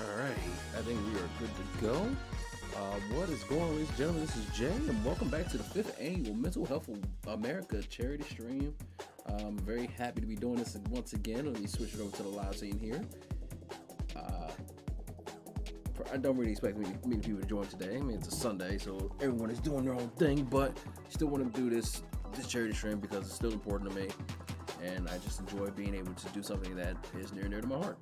Alright, I think we are good to go. What is going on, ladies and gentlemen? This is Jay, and welcome back to the 5th annual Mental Health America charity stream. I'm very happy to be doing this once again. Let me switch it over to the live scene here. I don't really expect many people to join today. I mean, it's a Sunday, so everyone is doing their own thing, but still want to do this charity stream because it's still important to me, and I just enjoy being able to do something that is near and dear to my heart.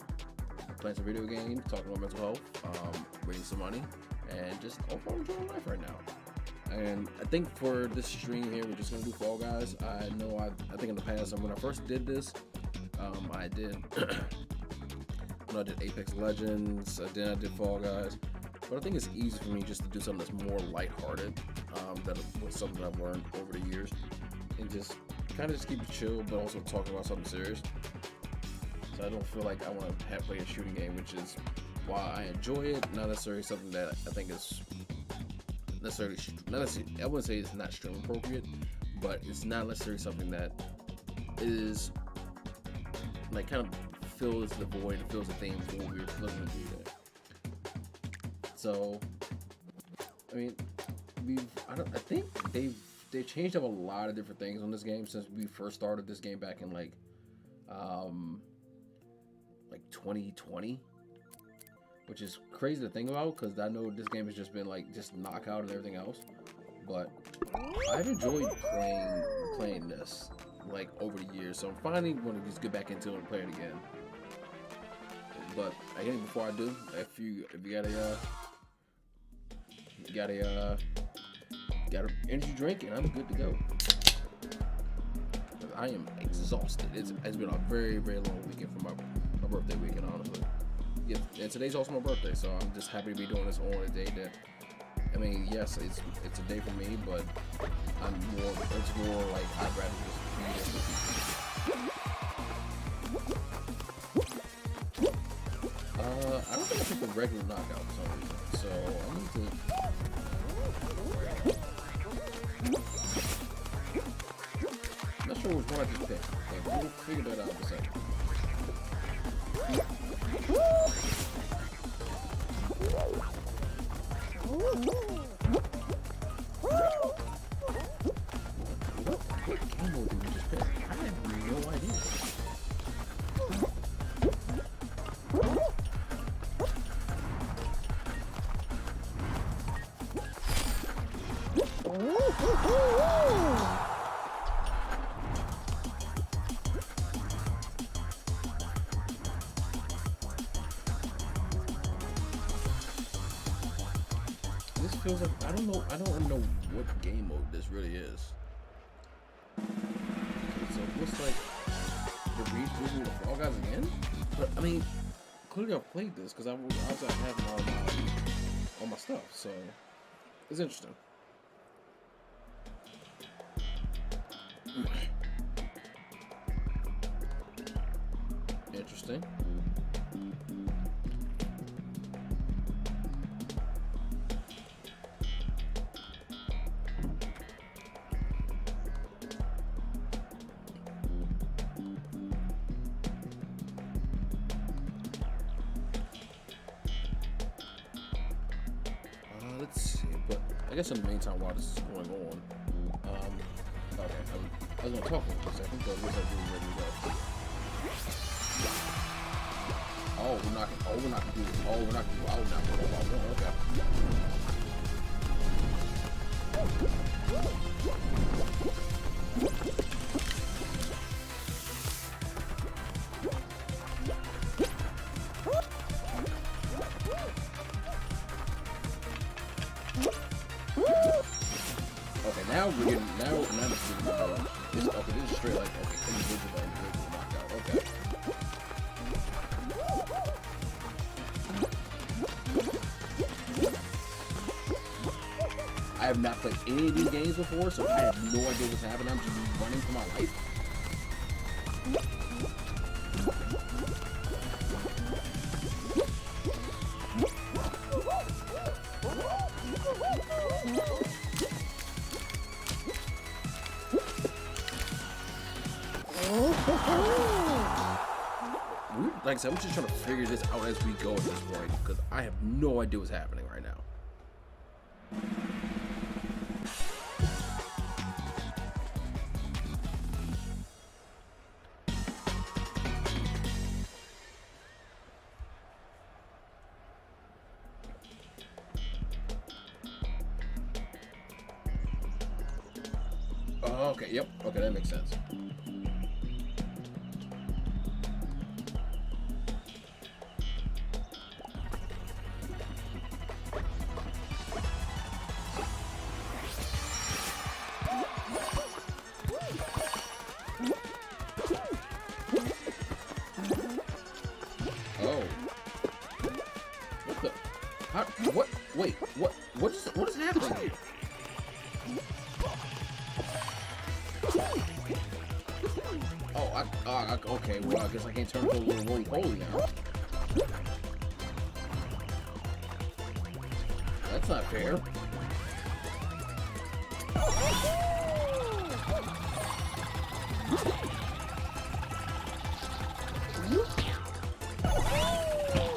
Playing some video games, talking about mental health, raising some money, and just overall enjoying life right now. And I think for this stream here, we're just gonna do Fall Guys. I know I think in the past, when I first did this, I did I did Apex Legends, then I did Fall Guys. But I think it's easy for me just to do something that's more lighthearted. That was something I've learned over the years, and just kind of just keep it chill, but also talking about something serious. So I don't feel like I want to play a shooting game, which is why I enjoy it. Not necessarily something that I think is necessarily, I wouldn't say it's not stream appropriate, but it's not necessarily something that is like kind of fills the void, fills the theme for what we're looking to do there. So, I mean, I think they've changed up a lot of different things on this game since we first started this game back in like 2020, which is crazy to think about because I know this game has just been like just knockout and everything else, but I've enjoyed playing this like over the years, so I'm finally going to just get back into it and play it again. But again, before I do, if you got a energy drink, and I'm good to go. I am exhausted. It's been a very, very long weekend for my birthday weekend, honestly. Yeah, and today's also my birthday, so I'm just happy to be doing this on a day that, I mean, yes, it's a day for me, but it's more like I'd rather just be there with people. I don't think I took the regular knockout for some reason, so I need to. I'm not sure which one I just picked, but we'll figure that out in a second. What game mode did we just pick? I have no idea. This feels like I don't know what game mode this really is. Okay, so it looks like the reboot of Fall Guys again. But I mean, clearly I've played this because I have all my stuff, so it's interesting. Interesting. Let's see, but I guess in the meantime, while this is going on, okay, I was gonna talk for a second, but it looks like we're ready to go. Oh, we're not gonna do this. Oh, we're not gonna do. Oh, no, okay. now we're getting now this is this okay. This is straight like okay. Individual knockout. Okay. I have not played any of these games before, so I have no idea what's happening. I'm just running for my life. Like I said, I'm just trying to figure this out as we go at this point, because I have no idea what's happening right now. Oh, okay, yep, okay, that makes sense. What? Wait, what is happening here? Oh, okay, well, I guess I can't turn into a little roly-poly now. That's not fair.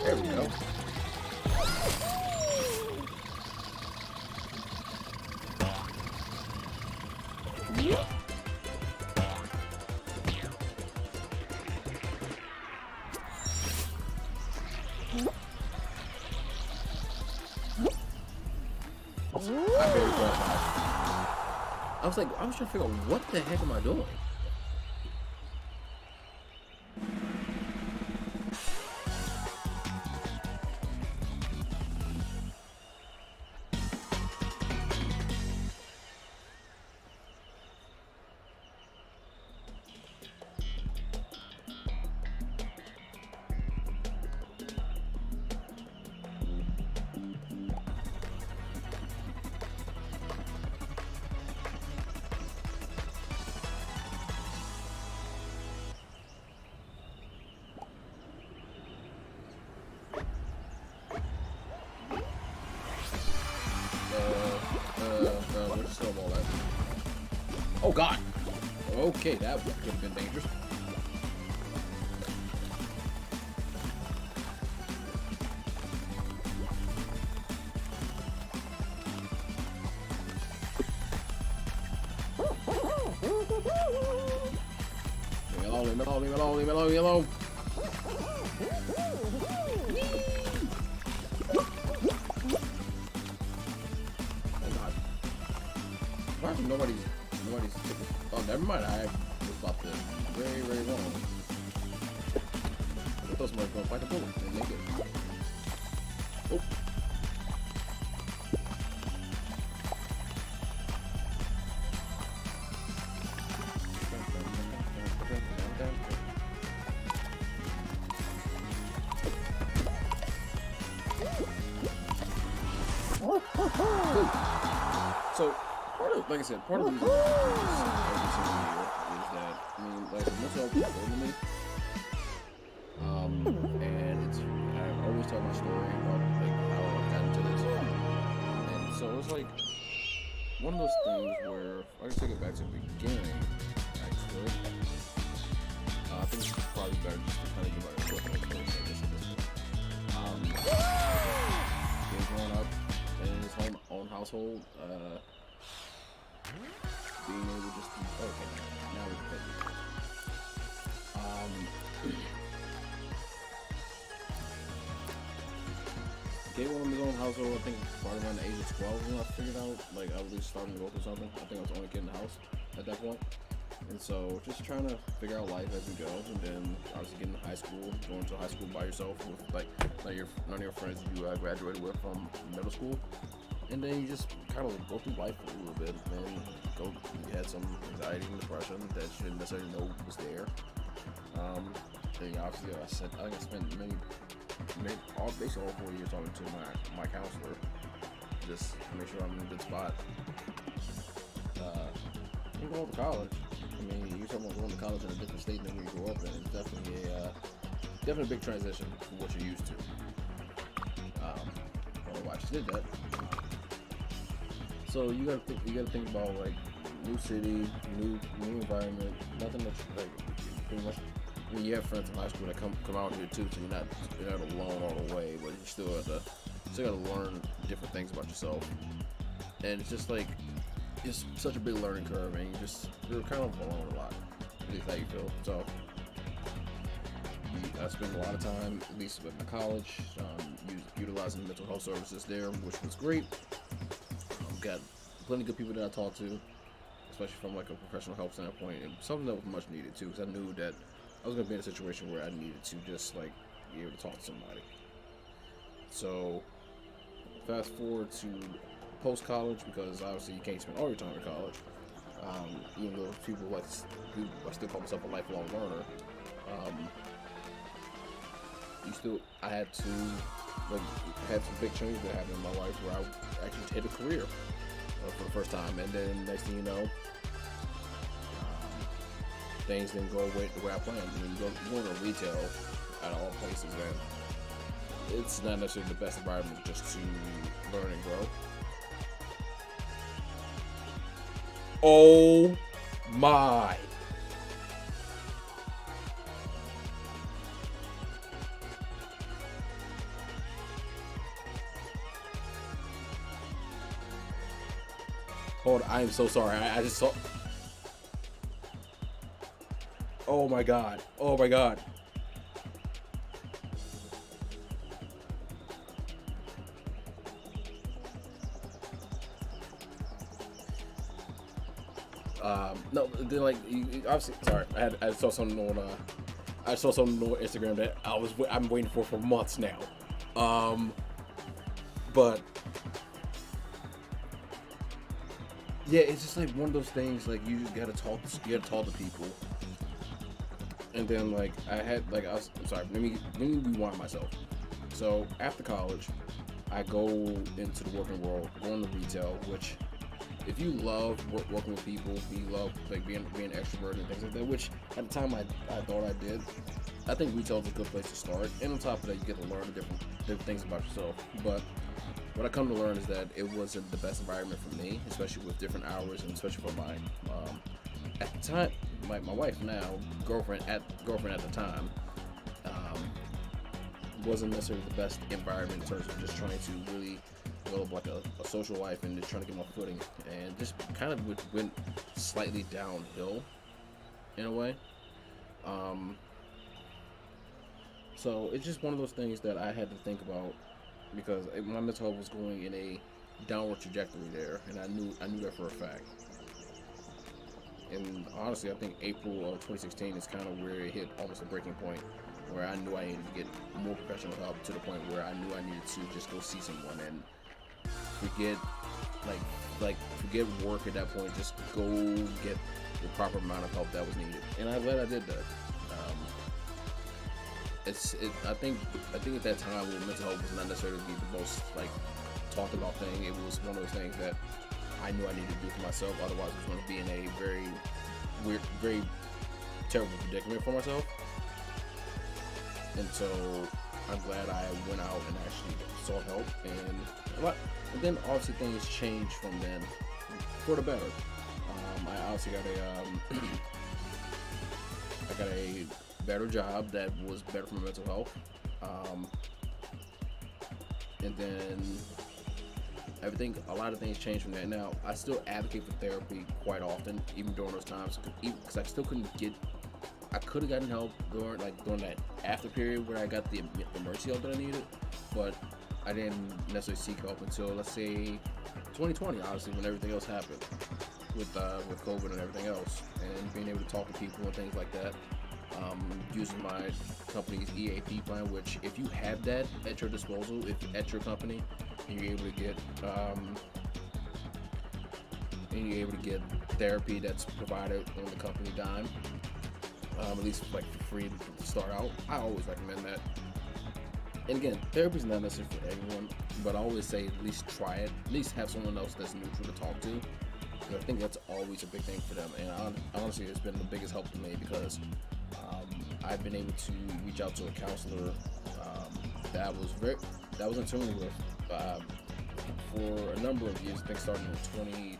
There we go. I was trying to figure out what the heck am I doing? Oh God! Okay, that could have been dangerous. Leave me alone, leave me alone, leave me alone, leave me alone, leave me alone. Oh God. Why is nobody's oh, never mind. I was about to very, very wrong. I thought somebody was going to fight the bullet and make it. Oh. So, like I said, part of the reason every single year is that, I mean, like, most of it's important to me. And it's, I always tell my story about, like, how I got into this. And so it's like, one of those things where, if I can take it back to the beginning, I could. I think it's probably better just to kind of give out a quick explanation of this at this point. Growing up in his own household, being able just to, okay, now we can play Gave one of his own household, I think probably around the age of 12 when I figured out, like, I was just starting to go through something. I think I was the only kid in the house at that point. And so, just trying to figure out life as we go, and then obviously getting to high school, going to high school by yourself with, like, none of your friends you graduated with from middle school. And then you just kind of go through life a little bit, and had some anxiety and depression that she didn't necessarily know was there. And obviously, I think I spent basically all 4 years talking to my counselor, just to make sure I'm in a good spot. You go to college. I mean, you're talking about going to college in a different state than where you grew up in. It's definitely a big transition from what you're used to. I don't know why she did that. So you gotta think about like new city, new environment. Nothing that like pretty much. I mean, you have friends in high school that come out here too, so you're not alone all the way, but you still gotta learn different things about yourself. And it's just like it's such a big learning curve, and you're kind of alone a lot. At least how you feel. So I spent a lot of time, at least with my college, utilizing mental health services there, which was great. Got plenty of good people that I talked to, especially from like a professional help standpoint, and something that was much needed too, because I knew that I was going to be in a situation where I needed to just like be able to talk to somebody. So fast forward to post college, because obviously you can't spend all your time in college. Even though people like I still call myself a lifelong learner. I had to had some big changes that happened in my life where I actually hit a career for the first time, and then next thing you know, things didn't go the way I planned. I mean, you go to retail at all places, and it's not necessarily the best environment just to learn and grow. Oh my. Hold on, I am so sorry. I just saw. Oh my god. Oh my god. No, then like obviously, sorry. I saw something on Instagram that I'm waiting for months now. But yeah, it's just like one of those things. Like you just gotta talk to people. And then like I'm sorry. Let me rewind myself. So after college, I go into the working world, go into retail, which. If you love working with people, you love like being an extrovert and things like that, which at the time I thought I did. I think retail is a good place to start, and on top of that, you get to learn different things about yourself. But what I come to learn is that it wasn't the best environment for me, especially with different hours, and especially for my at the time my wife now girlfriend at the time wasn't necessarily the best environment in terms of just trying to really develop like a social life and just trying to get my footing, and just kind of went slightly downhill in a way. So it's just one of those things that I had to think about, because my mental health was going in a downward trajectory there, and I knew that for a fact. And honestly, I think April of 2016 is kind of where it hit almost a breaking point, where I knew I needed to get more professional help, to the point where I knew I needed to just go see someone and forget work at that point. Just go get the proper amount of help that was needed, and I'm glad I did that. I think at that time, mental health was not necessarily the most like talked about thing. It was one of those things that I knew I needed to do for myself. Otherwise, I was going to be in a very weird, very terrible predicament for myself. And so I'm glad I went out and actually sought help, and then obviously things changed from then for the better. I obviously got a better job that was better for my mental health, and then a lot of things changed from that. Now I still advocate for therapy quite often, even during those times, because I still I could have gotten help during that after period where I got the emergency help that I needed, but I didn't necessarily seek help until, let's say, 2020, obviously, when everything else happened with COVID and everything else, and being able to talk to people and things like that. Using my company's EAP plan, which if you have that at your disposal, if at your company, and you're able to get and you're able to get therapy that's provided on the company dime, at least like for free to start out, I always recommend that. And again, therapy is not necessary for everyone, but I always say at least try it. At least have someone else that's neutral to talk to. Because I think that's always a big thing for them. And honestly, it's been the biggest help to me because I've been able to reach out to a counselor that I was in tune with for a number of years. I think starting in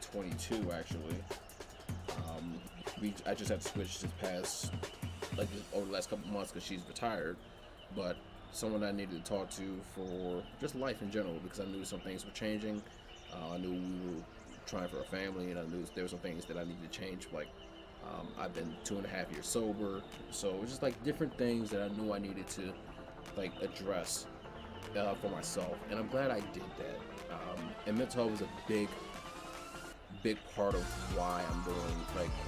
2022 actually. I just had to switch this past over the last couple of months because she's retired, but someone I needed to talk to for just life in general because I knew some things were changing. I knew we were trying for a family, and I knew there were some things that I needed to change. I've been 2.5 years sober, so it was just like different things that I knew I needed to address for myself, and I'm glad I did that. And mental health was a big part of why I'm doing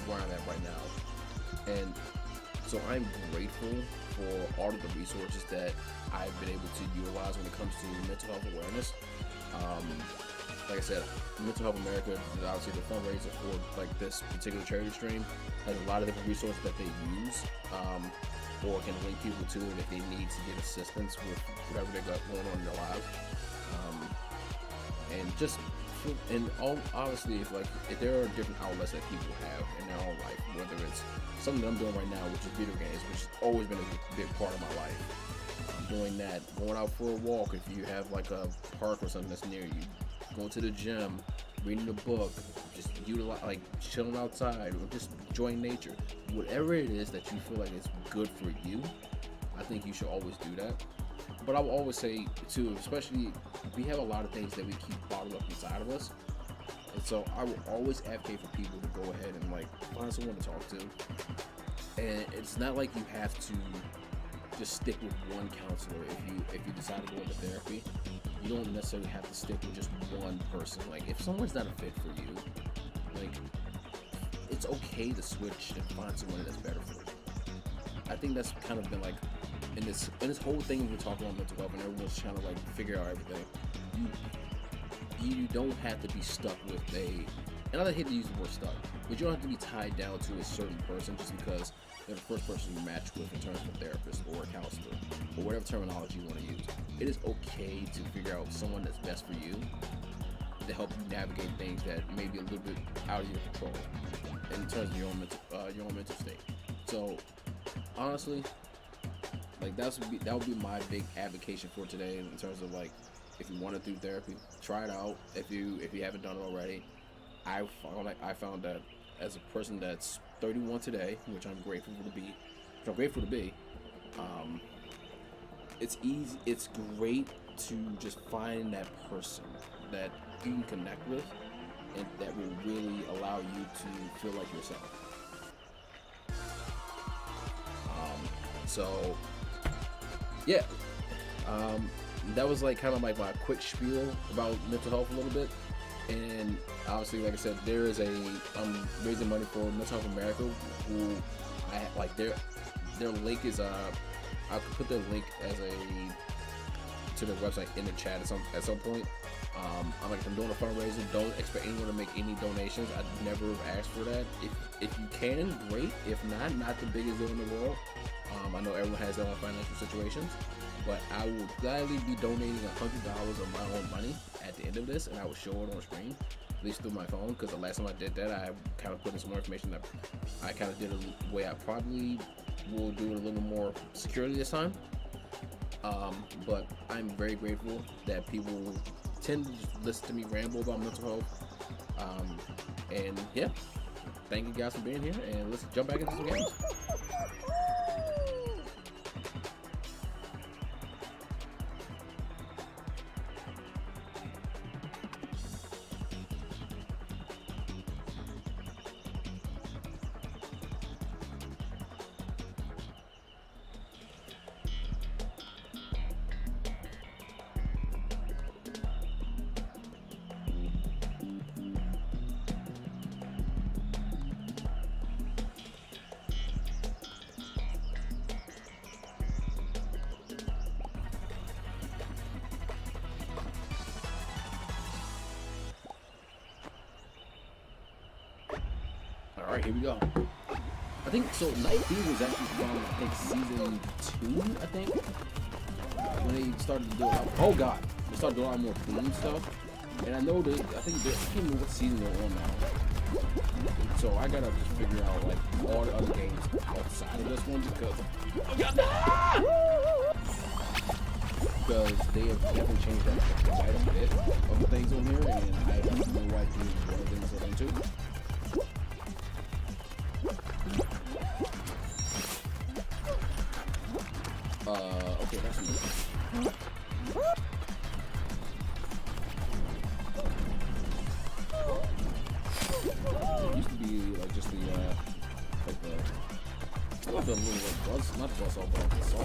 where I'm at right now, and so I'm grateful for all of the resources that I've been able to utilize when it comes to mental health awareness. Like I said, Mental Health America, obviously the fundraiser for this particular charity stream, has a lot of different resources that they use, or can link people to it if they need to get assistance with whatever they got going on in their lives. Obviously, if there are different outlets that people have in their own life, whether it's something that I'm doing right now, which is video games, which has always been a big part of my life. Doing that, going out for a walk if you have a park or something that's near you, going to the gym, reading a book, just chilling outside, or just enjoying nature. Whatever it is that you feel like is good for you, I think you should always do that. But I will always say too, especially we have a lot of things that we keep bottled up inside of us, and so I will always advocate for people to go ahead and find someone to talk to. And it's not like you have to just stick with one counselor if you decide to go into therapy. You don't necessarily have to stick with just one person. If someone's not a fit for you, it's okay to switch and find someone that's better for you. I think that's kind of been in this whole thing we're talking about mental health, and everyone's trying to figure out everything. You don't have to be stuck with and I hate to use the word stuck, but you don't have to be tied down to a certain person just because they're the first person you match with in terms of a therapist or a counselor or whatever terminology you want to use. It is okay to figure out someone that's best for you to help you navigate things that may be a little bit out of your control in terms of your own mental state. So honestly, that would be my big advocation for today in terms of if you want to do therapy, try it out. If you haven't done it already, I found that as a person that's 31 today, which I'm grateful to be, it's easy. It's great to just find that person that you can connect with, and that will really allow you to feel like yourself. So yeah, that was kind of my quick spiel about mental health a little bit. And obviously, like I said, I'm raising money for Mental Health America, who their link is I could put their link to their website in the chat at some point. If I'm doing a fundraiser, don't expect anyone to make any donations. I'd never asked for that. If you can, great. If not the biggest deal in the world. I know everyone has their own financial situations, but I will gladly be donating $100 of my own money at the end of this, and I will show it on screen, at least through my phone, because the last time I did that, I kind of put in some more information that I kind of did a way I probably will do it a little more securely this time. But I'm very grateful that people tend to just listen to me ramble about mental health. And yeah, thank you guys for being here, and let's jump back into some games. Alright, here we go. I think, so Night Thieves was actually from, I think, season 2, I think? When they started to do a lot, oh god, they started doing a lot more theme stuff. And I know I can't remember what season they're on now. So I gotta just figure out, like, all the other games outside of this one because, oh god, because they have definitely changed that quite a bit of the things on here, and I have no idea what the things are into. Okay, that's me. It used to be like just the like the I love the little like buzz, not the buzz off, but like the saw.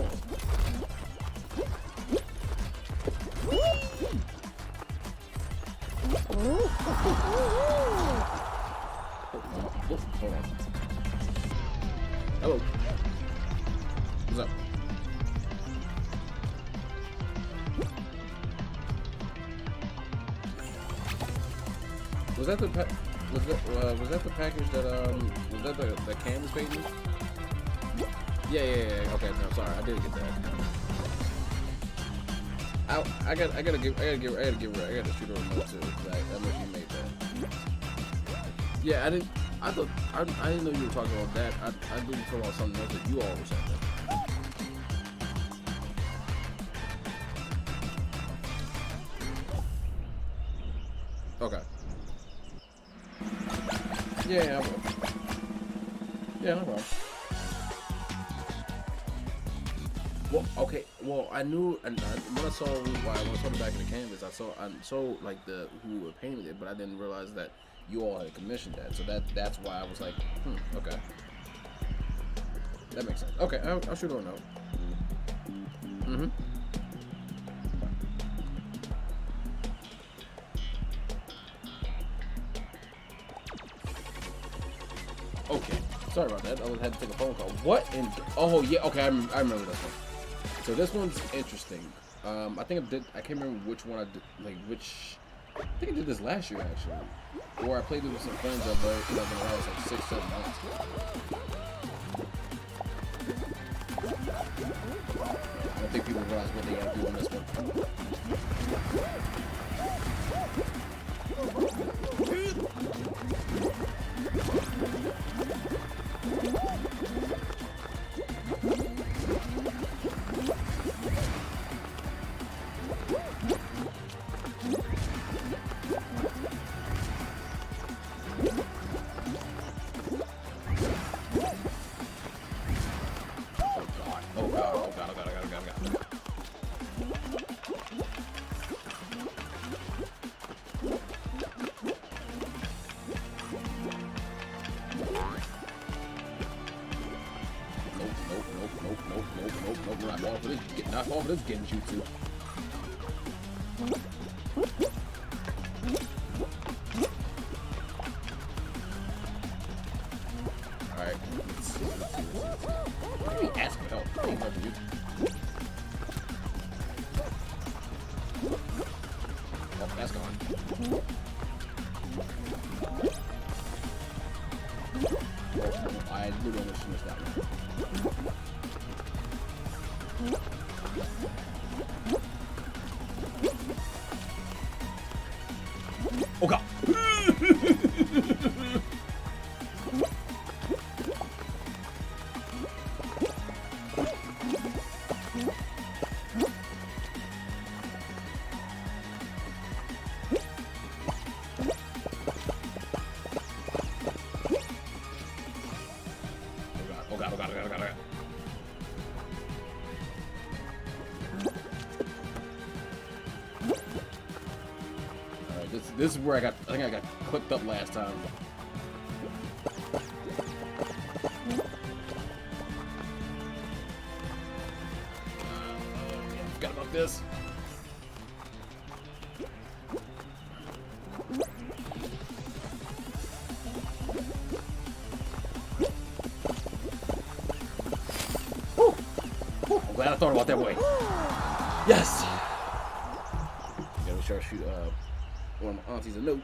Hold on. Hello. What's up? Was that the was that the package that was that the canvas painting? Yeah. Okay, no, sorry, I did get that. I gotta shoot her a note too. Like, I know you made that. Yeah, I didn't know you were talking about that. I didn't talk about something else that you all were saying. Okay. Yeah, I will. Yeah, no problem. Well, okay. Well, I knew, and when I saw the back of the canvas, I saw like who were painting it, but I didn't realize that you all had commissioned that. So that's why I was like, okay, that makes sense. Okay, I'll shoot her a note. Okay, sorry about that. I had to take a phone call. What in? Oh yeah, okay, I remember this one. So this one's interesting. I think I can't remember which one I did. Like which. I think I did this last year actually, or I played it with some friends that were like when I was like 6-7 months. I don't think people realize what they gotta do on this one. Knock off of this genjutsu. Alright, let's see. Why do you ask for help? I ain't helping you. Oh, that's gone. Oh, I literally almost missed that one. Oh god! Oh god. This is where I think I got clipped up last time. Forgot about this. Whew. I'm glad I thought about that way. Yes! Gotta sure shoot one of my aunties a note.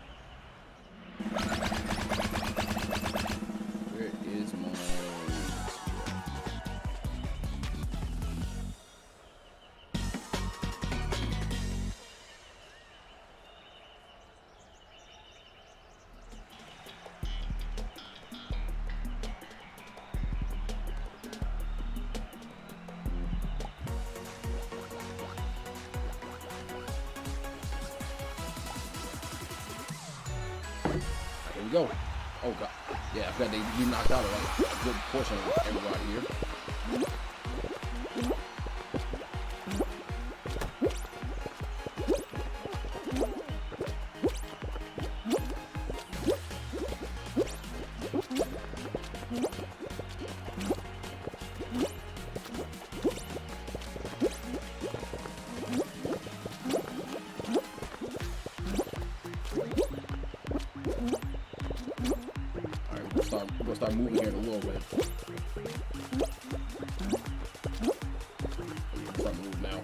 go. Oh god. Yeah, I bet we knocked out a good portion of everybody here. We're gonna start moving here in a little bit. Start moving now.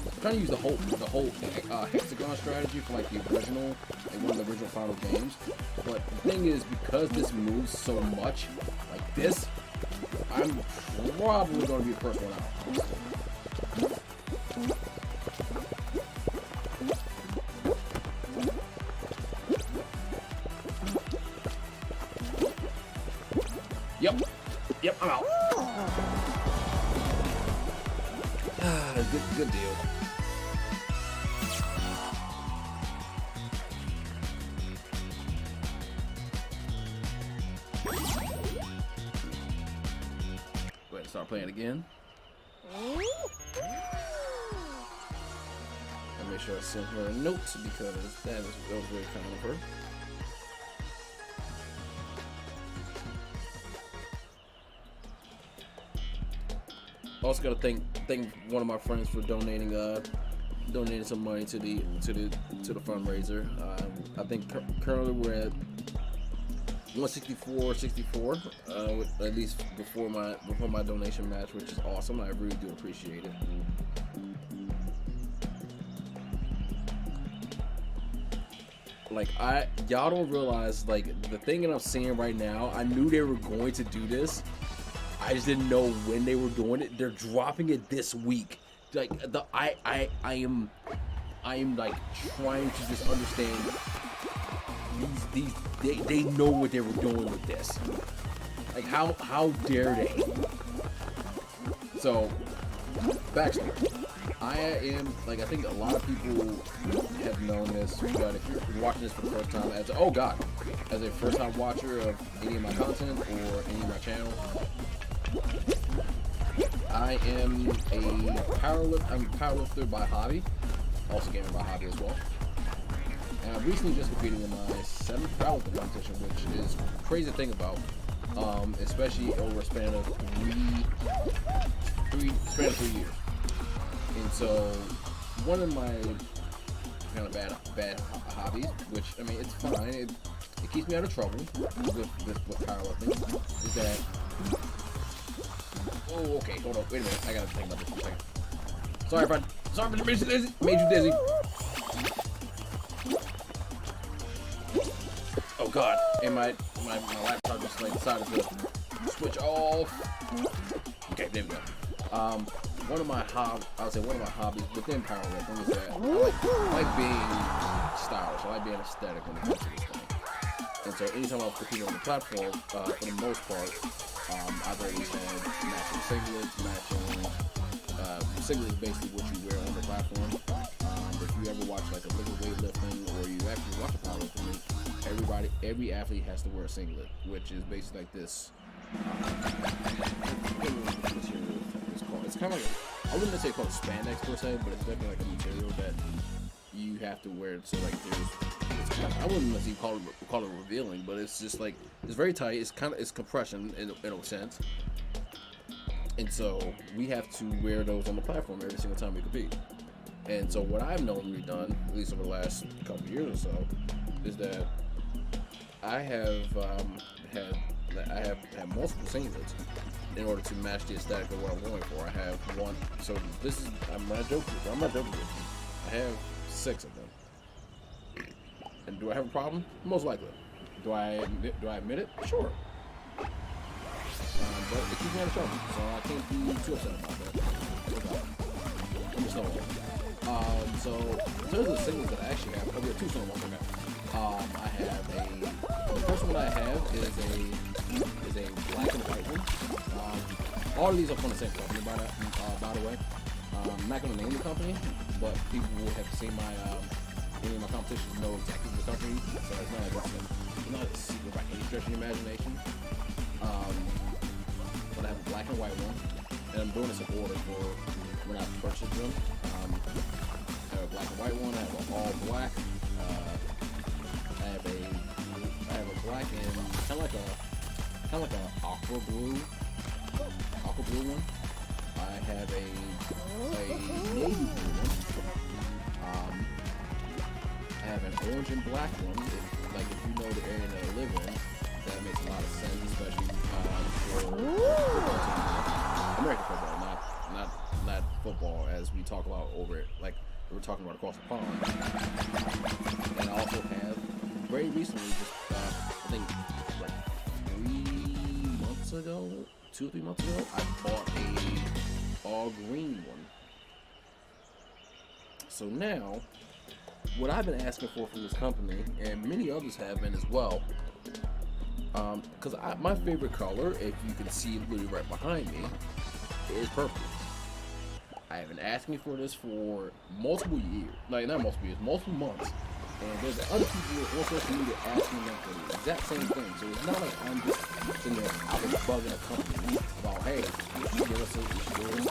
I'm trying to use the whole hexagon strategy for like the original, like one of the original Final games. But the thing is, because this moves so much, like this, I'm probably gonna be the first one out. Yep, I'm out. Good deal. Go ahead and start playing again. I'll make sure I send her a note because that was very kind of her. Also gotta thank one of my friends for donating some money to the fundraiser. I think currently we're at 164, at least before my donation match, which is awesome. I really do appreciate it. Like y'all don't realize, like, the thing that I'm seeing right now. I knew they were going to do this. I just didn't know when they were doing it. They're dropping it this week. Like I am like trying to just understand they know what they were doing with this. Like how dare they? So backstory. I am, like, I think a lot of people have known this, but if you're watching this for the first time, as a first-time watcher of any of my content or any of my channel, I am a powerlifter by hobby, also gaming by hobby as well. And I recently just competed in my 7th powerlifting competition, which is a crazy thing about, especially over a span of three years. And so, one of my kind of bad hobbies, which, I mean, it's fine, it keeps me out of trouble with powerlifting, is that, oh, okay, hold on, wait a minute, I gotta think about this for a second. Sorry, friend, sorry for made you dizzy. Oh God, and my laptop just like decided to switch off. Okay, there we go. One of my hobbies within powerlifting is that I like being stylish. I like being aesthetic when it comes to this thing. And so anytime I was competing on the platform, for the most part, I've always had matching singlets, singlets is basically what you wear on the platform. If you ever watch like a liquid weightlifting or you actually watch a powerlifting meet, every athlete has to wear a singlet, which is basically like this. It's kind of like, I wouldn't say called spandex per se, but it's definitely like a material that you have to wear. So like I wouldn't necessarily call it revealing, but it's just like, it's very tight. It's compression in a sense. And so we have to wear those on the platform every single time we compete. And so what I've normally done, at least over the last couple of years or so, is that I have had multiple singlets in order to match the aesthetic of what I'm going for. I have one. So this is, I'm not joking with you. I have 6 of them. And do I have a problem? Most likely. Do I admit it? Sure. But it keeps me out of trouble, so I can't be too upset about that. Okay. I'm just not. So in terms of the singles that I actually have, I've got 2 songs I have. I have a the first one I have is a black and white one. All of these are from the same company, by the way. I'm not going to name the company, but people will have seen any of my competitions know exactly the company, so it's not like it's not a secret by any stretch of the imagination. But I have a black and white one, and I'm doing this in order for when I purchased them. I have a black and white one. I have an all black. I have a black and kind of like a aqua blue one. I have a navy blue one. I have an orange and black one. If you know the area that I live in, that makes a lot of sense, especially for football teams. American football, not football as we talk about over it, like we were talking about across the pond. And I also have very recently, just I think like 3 months ago, 2 or 3 months ago, I bought a all green one. So now, what I've been asking for from this company, and many others have been as well, because my favorite color, if you can see literally right behind me, is purple. I have been asking for this for multiple years, like not multiple years, multiple months, and there's other people on social media asking them for the exact same thing. So it's not like I'm just sitting there, I was bugging a company about, hey, you should give us a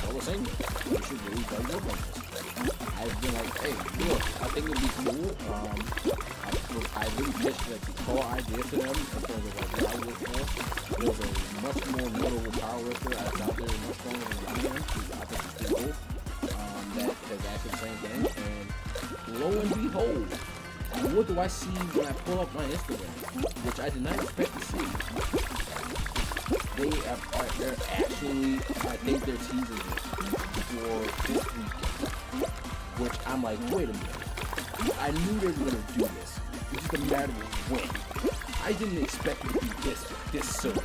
color singlet. You should really try to work on this. I've been like, hey, look, I think it'd be cool. I really pitched like the core idea to them in terms of like what I look for. There's a much more notable power lifter that's out there, much stronger than I am. I think it's cool. That has acted the same thing, and lo and behold, what do I see when I pull up my Instagram, which I did not expect to see? They're actually, I think they're teasing it for this weekend, which I'm like, wait a minute, I knew they were going to do this, it's just a matter of when. I didn't expect it to be this soon.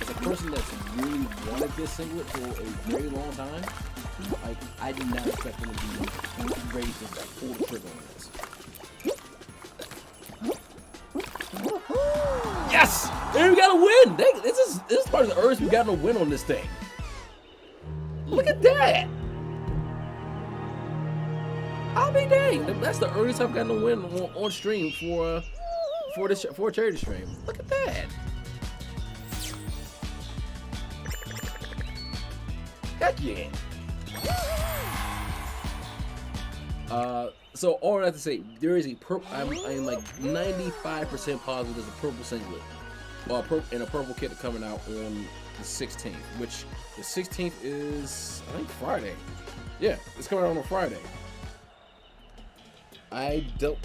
As a person that's really wanted this singlet for a very long time, like, I did not expect them to be ready to pull the trigger on this. Yes! And we got a win! This is part of the earliest we got a win on this thing. Look at that! I'll be dang. That's the earliest I've gotten a win on stream for a charity stream. Look at that. Heck yeah. So all I have to say, there is a purple. I'm like 95% positive there's a purple singlet, and a purple kit coming out on the 16th. Which the 16th is, I think, Friday. Yeah, it's coming out on Friday. I don't.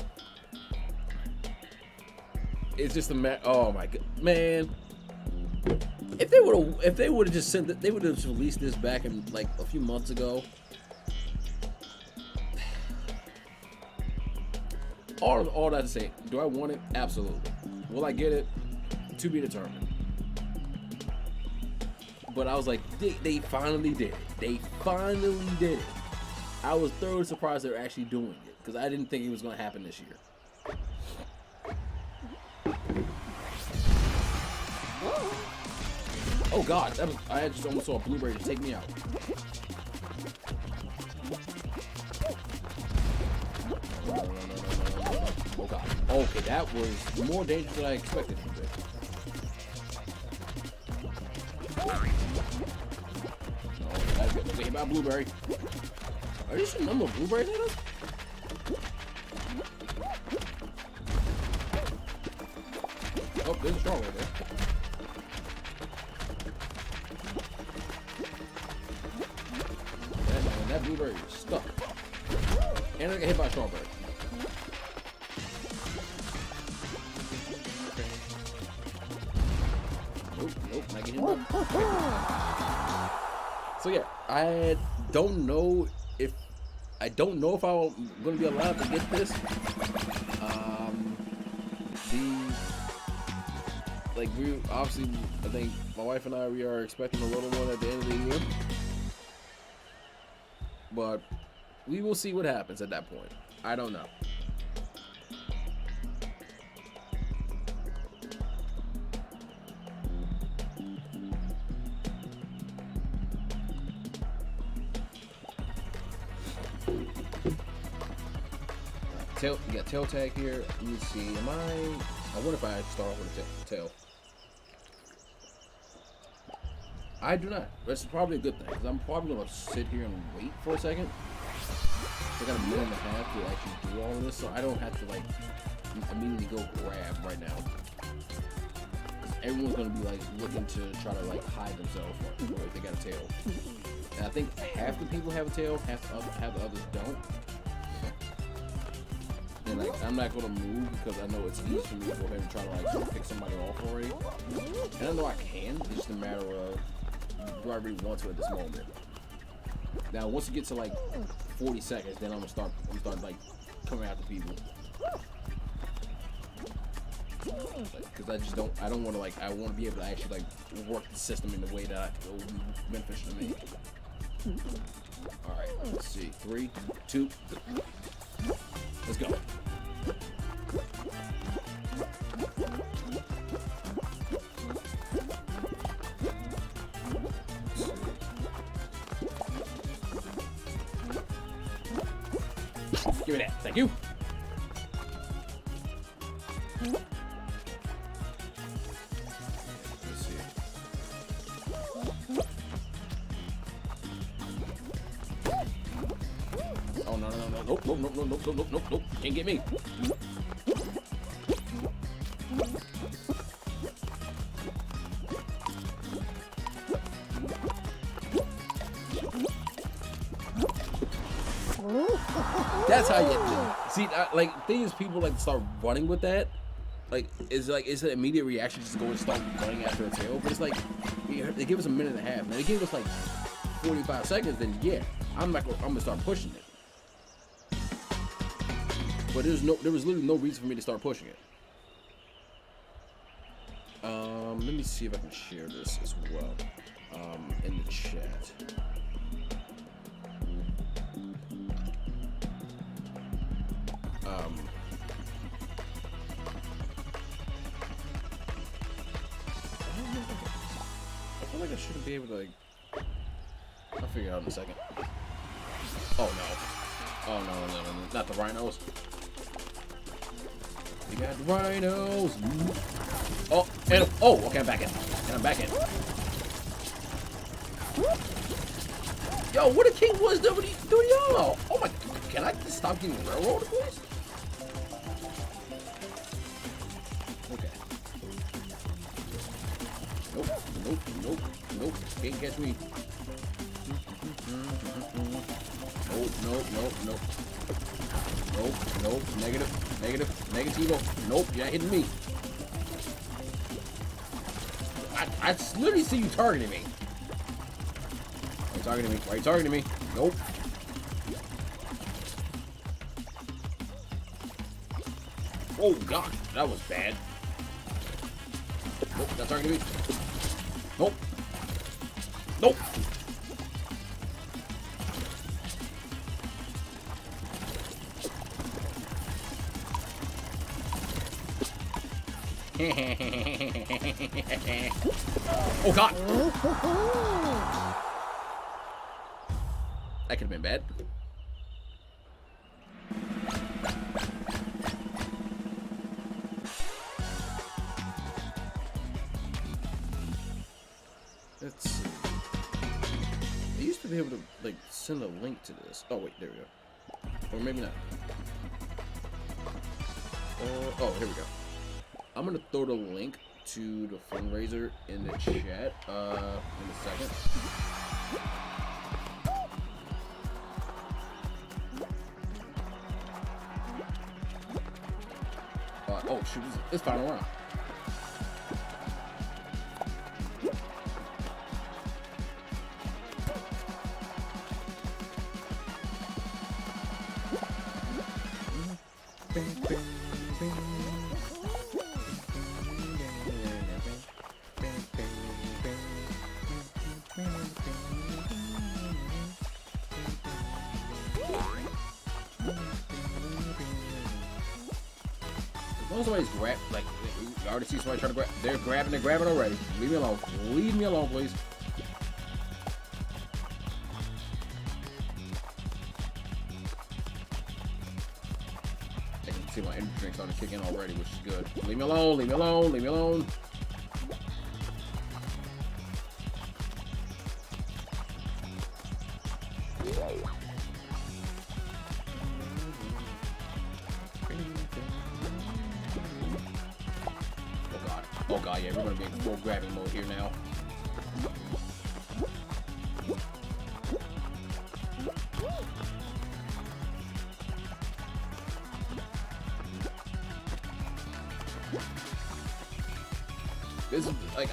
It's just a oh my god, man. If they would have just sent it, they would have released this back in like a few months ago. All that to say, do I want it? Absolutely. Will I get it? To be determined. But I was like, they finally did it. They finally did it. I was thoroughly surprised they were actually doing it because I didn't think it was going to happen this year. Oh God, I just almost saw a blueberry just take me out. Oh God. Okay, that was more dangerous than I expected to be. Oh, that's good. Okay, hit by a blueberry. Are you some number of blueberries in us? Oh, there's a straw right there. That blueberry is stuck. And I got hit by a strawberry. Nope, not getting hit by. So yeah, I don't know if I'm going to be allowed to get this. We obviously, I think my wife and I, we are expecting a little one at the end of the year. But we will see what happens at that point. I don't know. tail. You got tail tag here. Let me see. I wonder if I start off with a tail. I do not. That's probably a good thing, because I'm probably gonna sit here and wait for a second. I got a minute and a half to actually do all of this, so I don't have to like immediately go grab right now. Because everyone's gonna be like looking to try to like hide themselves if they got a tail. And I think half the people have a tail, half the others don't. And like, I'm not gonna move because I know it's easy for me to go ahead and try to like pick somebody off already. And I know I can. It's just a matter of, do I really want to at this moment? Now, once you get to like 40 seconds, then I'm gonna start like coming after people. Because I don't want to like, I want to be able to actually like work the system in the way that will be beneficial to me. All right, let's see. 3, 2, let's go. Give me that. Thank you. Let's see. Oh, no. Nope. Can't get me. That's how you see. Like, thing is, people like to start running with that. Like, it's an immediate reaction just to go and start running after a tail. But it's like they give us a minute and a half. Now they gave us like 45 seconds. Then yeah, I'm gonna start pushing it. But there was literally no reason for me to start pushing it. Let me see if I can share this as well in the chat. I feel like I shouldn't be able to, like, I'll figure it out in a second. Oh no, not the rhinos. We got the rhinos. Oh, and okay, I'm back in. Yo, what a king was doing y'all? Oh my, can I stop getting railroaded, please? Okay. Nope. Can't catch me. Nope. Negativo. Nope, you're not hitting me. I literally see you targeting me. Why are you targeting me? Nope. Oh god, that was bad. Nope, not targeting me. Nope. Oh god! That could have been bad. Let's see. I used to be able to like send a link to this. Oh wait, there we go. Or maybe not. Oh, here we go. I'm gonna throw the link to the fundraiser in the chat in a second. Oh shoot, it's final round. Somebody's grab, like, you already see somebody trying to grab. They're grabbing already. Leave me alone. Leave me alone, please. see my energy drink starting to kick in already, which is good. Leave me alone, leave me alone, leave me alone. Oh god, yeah, we're gonna be in full grabbing mode here now. This is like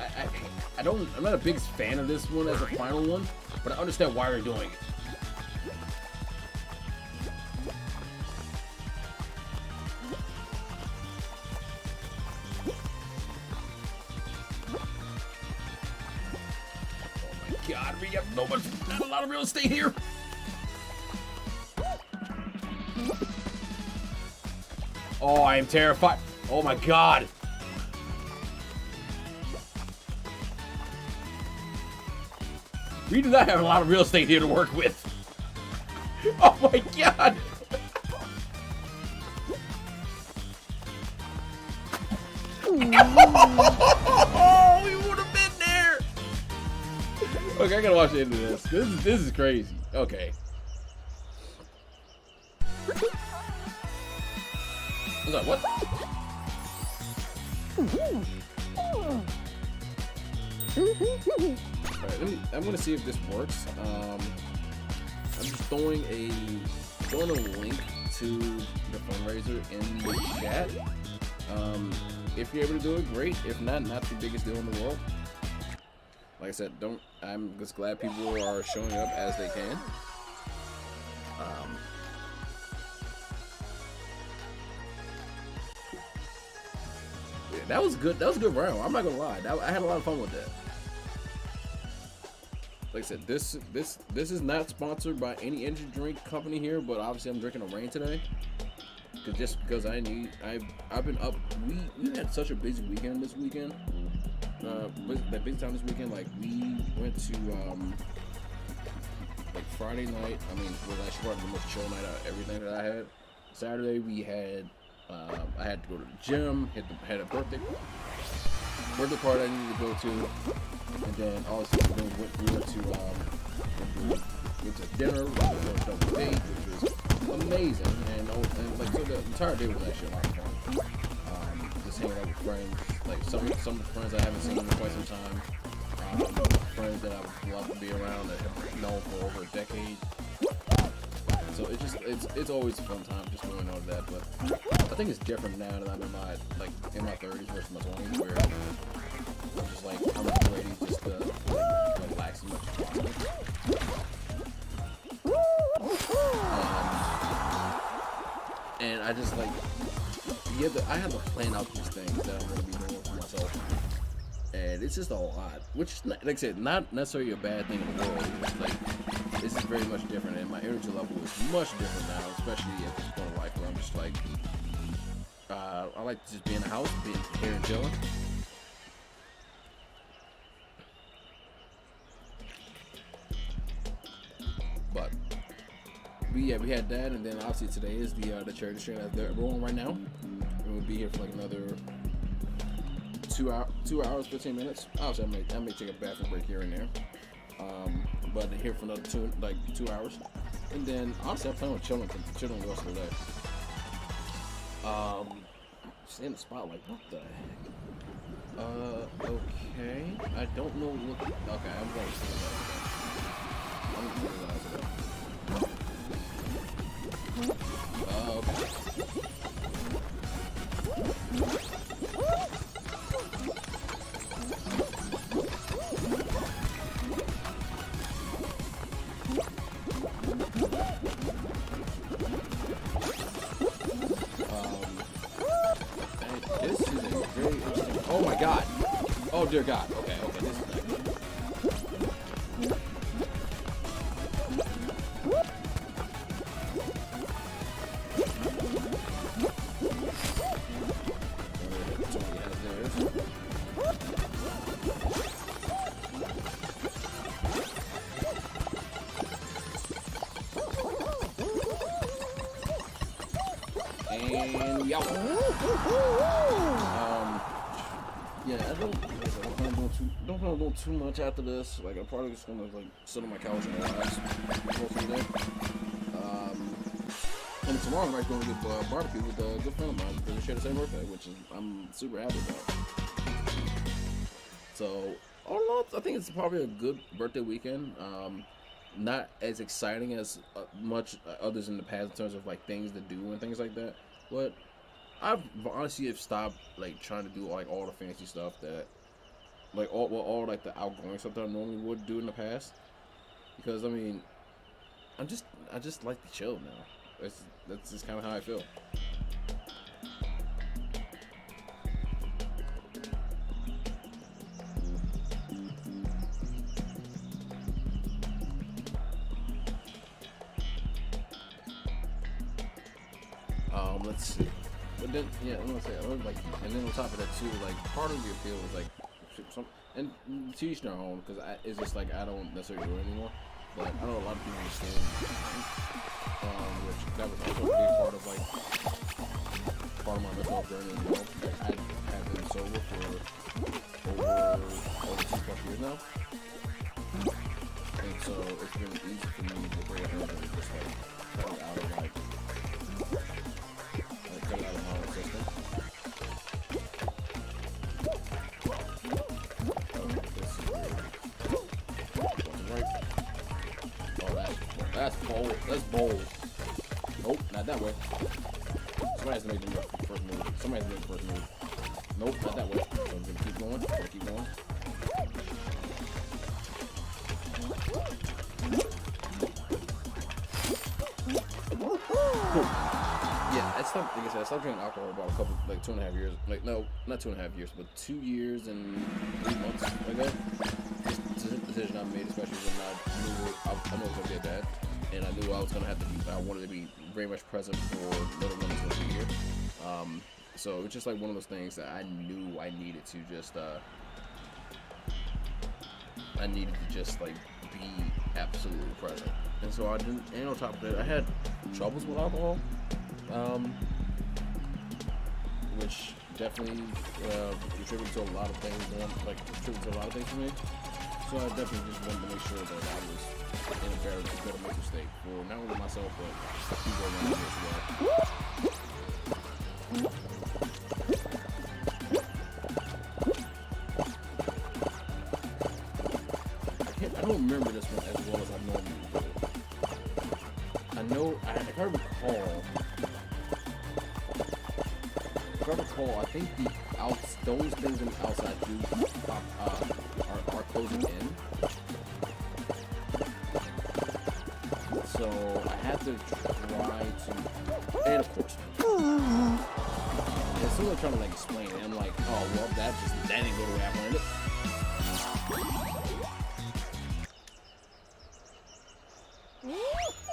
I'm not a big fan of this one as a final one, but I understand why they're doing it. God, we have not a lot of real estate here. Oh, I am terrified. Oh my god. We do not have a lot of real estate here to work with. Oh my god. Oh, we would have been there. Okay, I gotta watch the end of this. This is crazy. Okay. I was like, what? Alright, I'm gonna see if this works. I'm just throwing a link to the fundraiser in the chat. If you're able to do it, great. If not the biggest deal in the world. Like I said, I'm just glad people are showing up as they can. Yeah, that was good. That was a good round. I'm not gonna lie. I had a lot of fun with that. Like I said, this is not sponsored by any energy drink company here, but obviously I'm drinking a Reign today. Just because I've been up. We had such a busy weekend this weekend. That big time this weekend, like we went to like Friday night. I mean, was actually probably the most chill night out of everything that I had. Saturday we had I had to go to the gym. Had a birthday party I needed to go to, and then also we went to dinner. We went to a double date, which was amazing, and like so the entire day was actually a lot of fun. Just hanging out with friends, like some of the friends I haven't seen in quite some time, friends that I would love to be around that I've known for over a decade. So it's always a fun time just going on that. But I think it's different now that I'm in my 30s versus my 20s, where I'm just like I'm ready just to relax as much as possible. And I just like I have to plan out these things that I'm gonna be doing for myself, and it's just a lot. Which is not, like I said, not necessarily a bad thing in the world. It's like this is very much different, and my energy level is much different now, especially at this point in life where I'm just like I like to just be in the house, being here and chilling. But we had that, and then obviously today is the charity stream that they're rolling right now. And we'll be here for like another 2 hours, 15 minutes. Obviously, I may take a bathroom break here and there. But here for another 2 hours, and then honestly, I plan on chilling the rest of the day. Just in the spotlight. What the heck? Okay. I don't know what. Okay, I'm going to see that. I'm going to realize it. Okay. This is a very interesting. Oh my god. Oh dear god. Okay, this is not good. And and y'all. Yeah, I don't plan on doing too much after this. Like, I'm probably just gonna like sit on my couch and relax most of the day. And tomorrow I'm actually going to get barbecue with a good friend of mine because we share the same birthday, which is I'm super happy about. So, I don't know. I think it's probably a good birthday weekend. Not as exciting as much others in the past in terms of like things to do and things like that. But I've honestly have stopped like trying to do like all the fancy stuff that like all like the outgoing stuff that I normally would do in the past. Because I mean, I just like to chill now. That's just kind of how I feel. Let's see. But then, yeah, I'm gonna say, like, and then on top of that too, like, part of the appeal is like, some, and to each their own, because it's just like I don't necessarily do it anymore. But I know a lot of people understand, which that was also a big part of like part of my mental health journey as well. Like, I have been sober for over 2+ years now, and so it's been easy for me to break out and just like cut it out of like. Cut it out of my own system. This is right. Oh, that's bold. That's bold. Nope, not that way. Somebody has to make the first move. Somebody has to make the first move. Nope, not that way. So I'm gonna keep going. Keep going. Cool. Yeah, I stopped. Like I said, I stopped drinking alcohol about 2.5 years. Like, no, not 2.5 years, but 2 years and 3 months ago. It's a decision I made, especially when I knew it was gonna get bad, and I knew I was gonna have to be. I wanted to be very much present for little ones once a year. So it's just like one of those things that I knew I needed to just. I needed to just like be absolutely present, and so I didn't. And on top of that, I had troubles with alcohol. Which definitely contributed to a lot of things. For me. So I definitely just wanted to make sure that I was in a better mental state for not only myself but people around me as well. I don't remember this one as well as I normally do. I know if I recall. If I recall, I think those things on the outside are closing in. So I have to try to, and of course, as soon as I'm trying to like explain it, I'm like, oh well, that didn't go the way I planned it.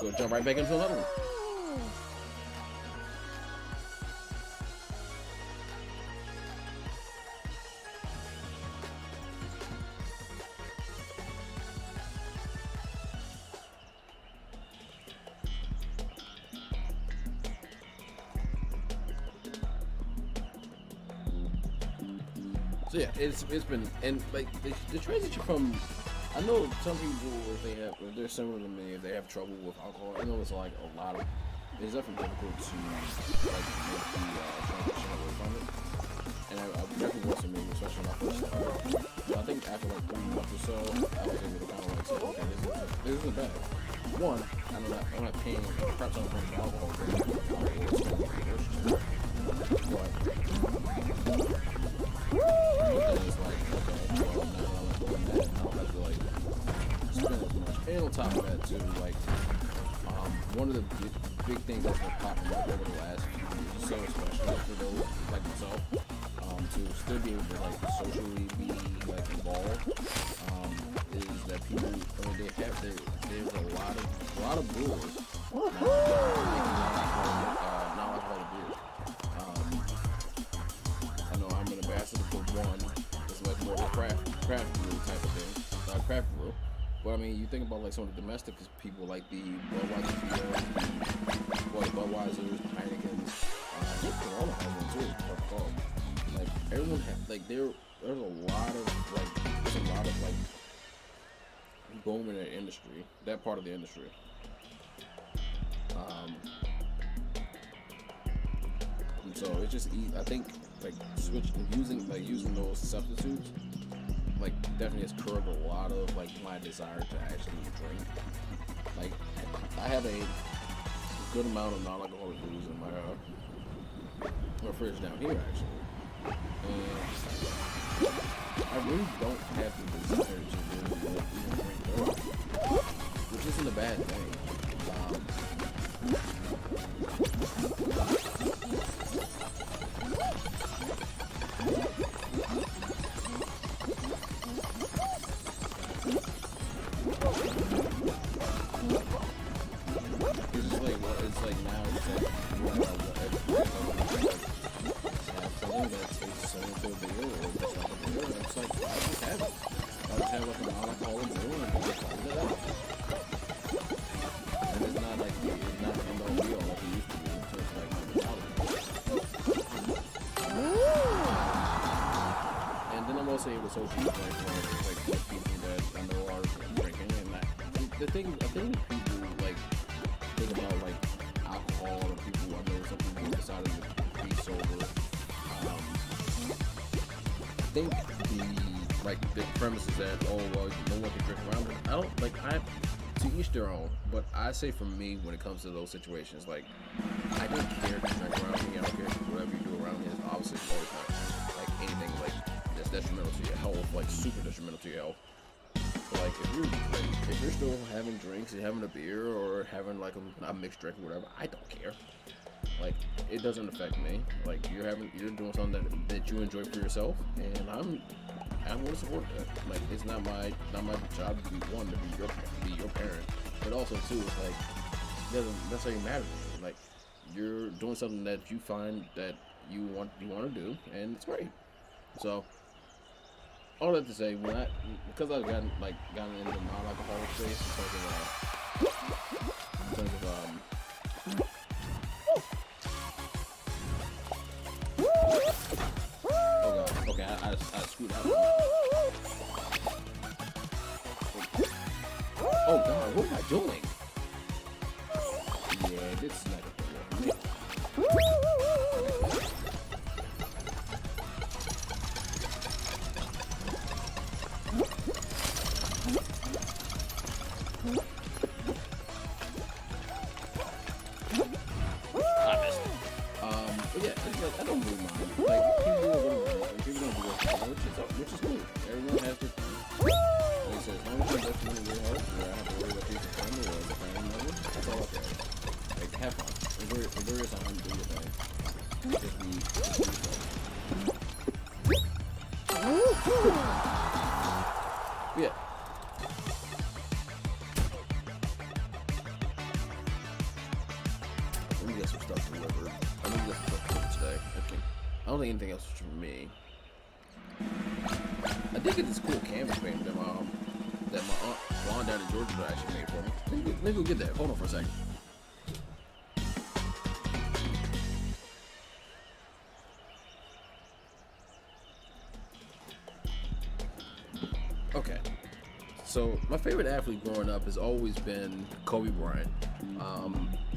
Go jump right back into another one. So yeah, it's been, and like the transition from, I know some people if they're similar to me, if they have trouble with alcohol, I know it's like it's definitely difficult to like make the transition away from it. And I definitely was for me, especially when I first started. But I think after like 3 months or so, I was able to kind of like say, okay, this isn't bad. One, I'm not paying, perhaps I'm paying alcohol for it. But then it's like, okay, well, now I'm doing that, and I don't have to like spend as much. And on top of that too, like, one of the big things that's been popping up over the last few years, so especially for those like myself, to still be able to like socially be like involved, is that people, I mean, there's a lot of brewers not alcoholic beers. I know I'm an ambassador for one. It's like more of a craft brew type of thing, craft brew. But I mean, you think about like some of the domestic people, like the Budweiser, the Budweisers, the Heinekens, like there's a lot of boom in the industry, that part of the industry. And so it's just easy. I think like using those substitutes like definitely has curbed a lot of like my desire to actually drink. Like I have a good amount of non-alcoholic booze in my fridge down here actually, and I really don't have the desire to really even drink more, which isn't a bad thing. It's like now it's like have something that tastes similar to a beer or just like a beer, and it's like I just have it. I just have like a non-alcoholic beer and just clean it out. And it's not like it's not an end all be all like it used to be. So it's like and then I'm also able to associate like people that I know are drinking, and the thing with people like think about like alcohol or people I know some people who decided to be sober. I think the premise is that no one can drink around it. I don't like to each their own, but I say for me when it comes to those situations, like I don't care if you drink around me, I don't care if whatever you do around me is obviously always not like anything like that's detrimental to your health, like super detrimental to your health. Like if you're still having drinks and having a beer or having like a mixed drink or whatever, I don't care. Like it doesn't affect me. Like you're doing something that you enjoy for yourself, and I'm going to support that. Like it's not my job to be your parent, but also too it's like it doesn't necessarily matter to me. Like you're doing something that you find that you want to do, and it's great. So all that to say, because I've gotten into the non-alcoholic space in terms of oh god, okay, I screwed up. Oh god, what am I doing? Yeah, this is not gonna work. But yeah, it's like I don't really mind. Like people are gonna drink, and people are gonna do what which is cool. Everyone has their thing. Like I said, as long as I'm detrimental to your health, where I have to worry about people's family or the family member, that's all I care. Like have fun. Enjoy your time, do your thing. Just be yourself. Yeah. Let me get some stuff delivered. Today. I don't think anything else is for me. I did get this cool canvas painting that my aunt Juan down in Georgia actually made for me. Let me go get that. Hold on for a second. Okay. So my favorite athlete growing up has always been Kobe Bryant,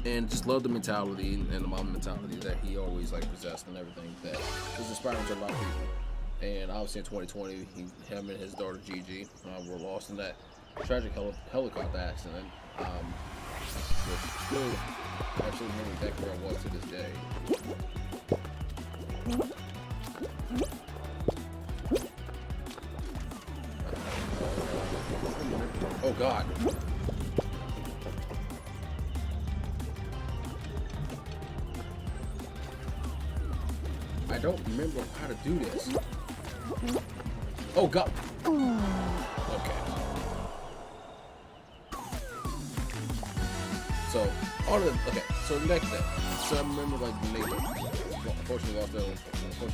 and just love the mentality and the mom mentality that he always like possessed and everything that was inspiring to a lot of people. And obviously in 2020, him and his daughter Gigi were lost in that tragic helicopter accident, which still actually remember exactly where I was to this day. Oh God. I don't remember how to do this. Oh God. Okay. So so next day. So I remember like when they unfortunately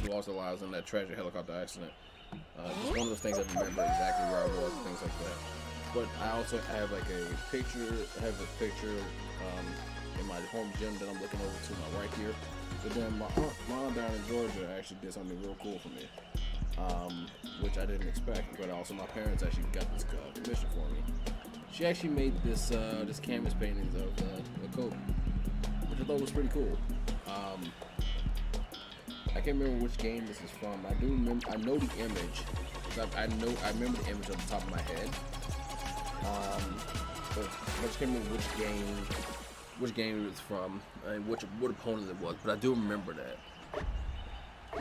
lost their lives in that tragic helicopter accident. Just one of those things I remember exactly where I was and things like that. But I also have like a picture. I have this picture in my home gym that I'm looking over to my right here. But then my aunt down in Georgia actually did something real cool for me. which I didn't expect. But also, my parents actually got this commission for me. She actually made this canvas paintings of the Kobe, which I thought was pretty cool. I can't remember which game this is from. I do remember. I know the image. I remember the image off the top of my head. But I just can't remember which game it was from, and what opponent it was. But I do remember that.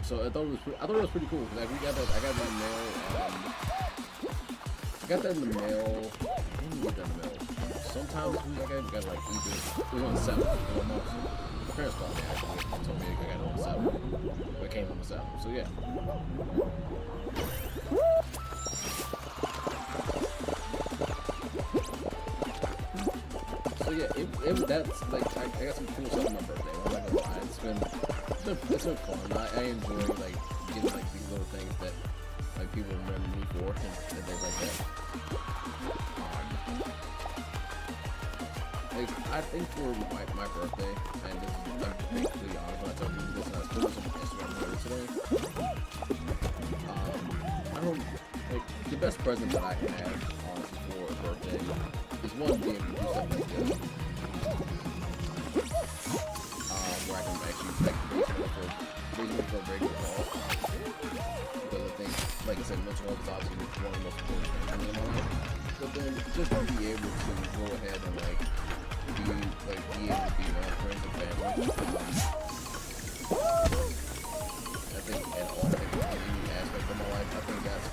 So I thought it was pretty cool. Like I got that in the mail. I got that in the mail. I didn't get that in the mail. Sometimes I got like either it was on the 7th. My parents called me actually and told me I got it on the 7th. It came on the 7th. So yeah. So yeah, that's like I got some cool stuff on my birthday. I'm not gonna lie, it's been fun. I enjoy like getting like these little things that like people remember me for and things like that. Like I think for my birthday, and this is, I'm being completely honest when I tell people this, and I was doing some Instagram stories today. I don't like the best present that I can have honestly for a birthday is one being able to do something like this. Where I can actually like basically for a regular call. Because I think, like I said, mental health is obviously one of the most important things in my life. But then just to be able to go ahead and be able to be around friends and family. I think in all any aspect of my life, I think that's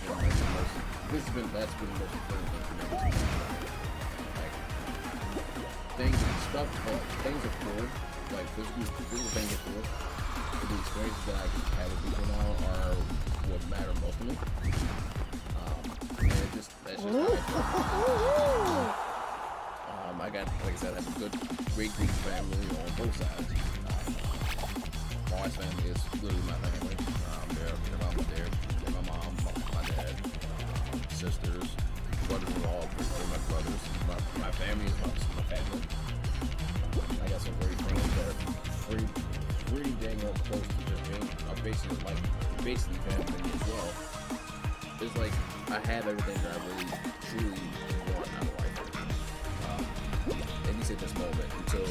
been the most important thing for me. Things are cool, like physical things are cool, but the experiences that I can have with people now are what matter most to me. And that's just how I feel. I got, like I said, I have a great family on both sides. My wife's family is literally my family. They're my mom, my dad, sisters, brothers-in-law, my brothers. My family is my family. I got some great friends that are pretty dang close to just being basically family as well. It's like I have everything that I really truly want out of life. At least at this moment, until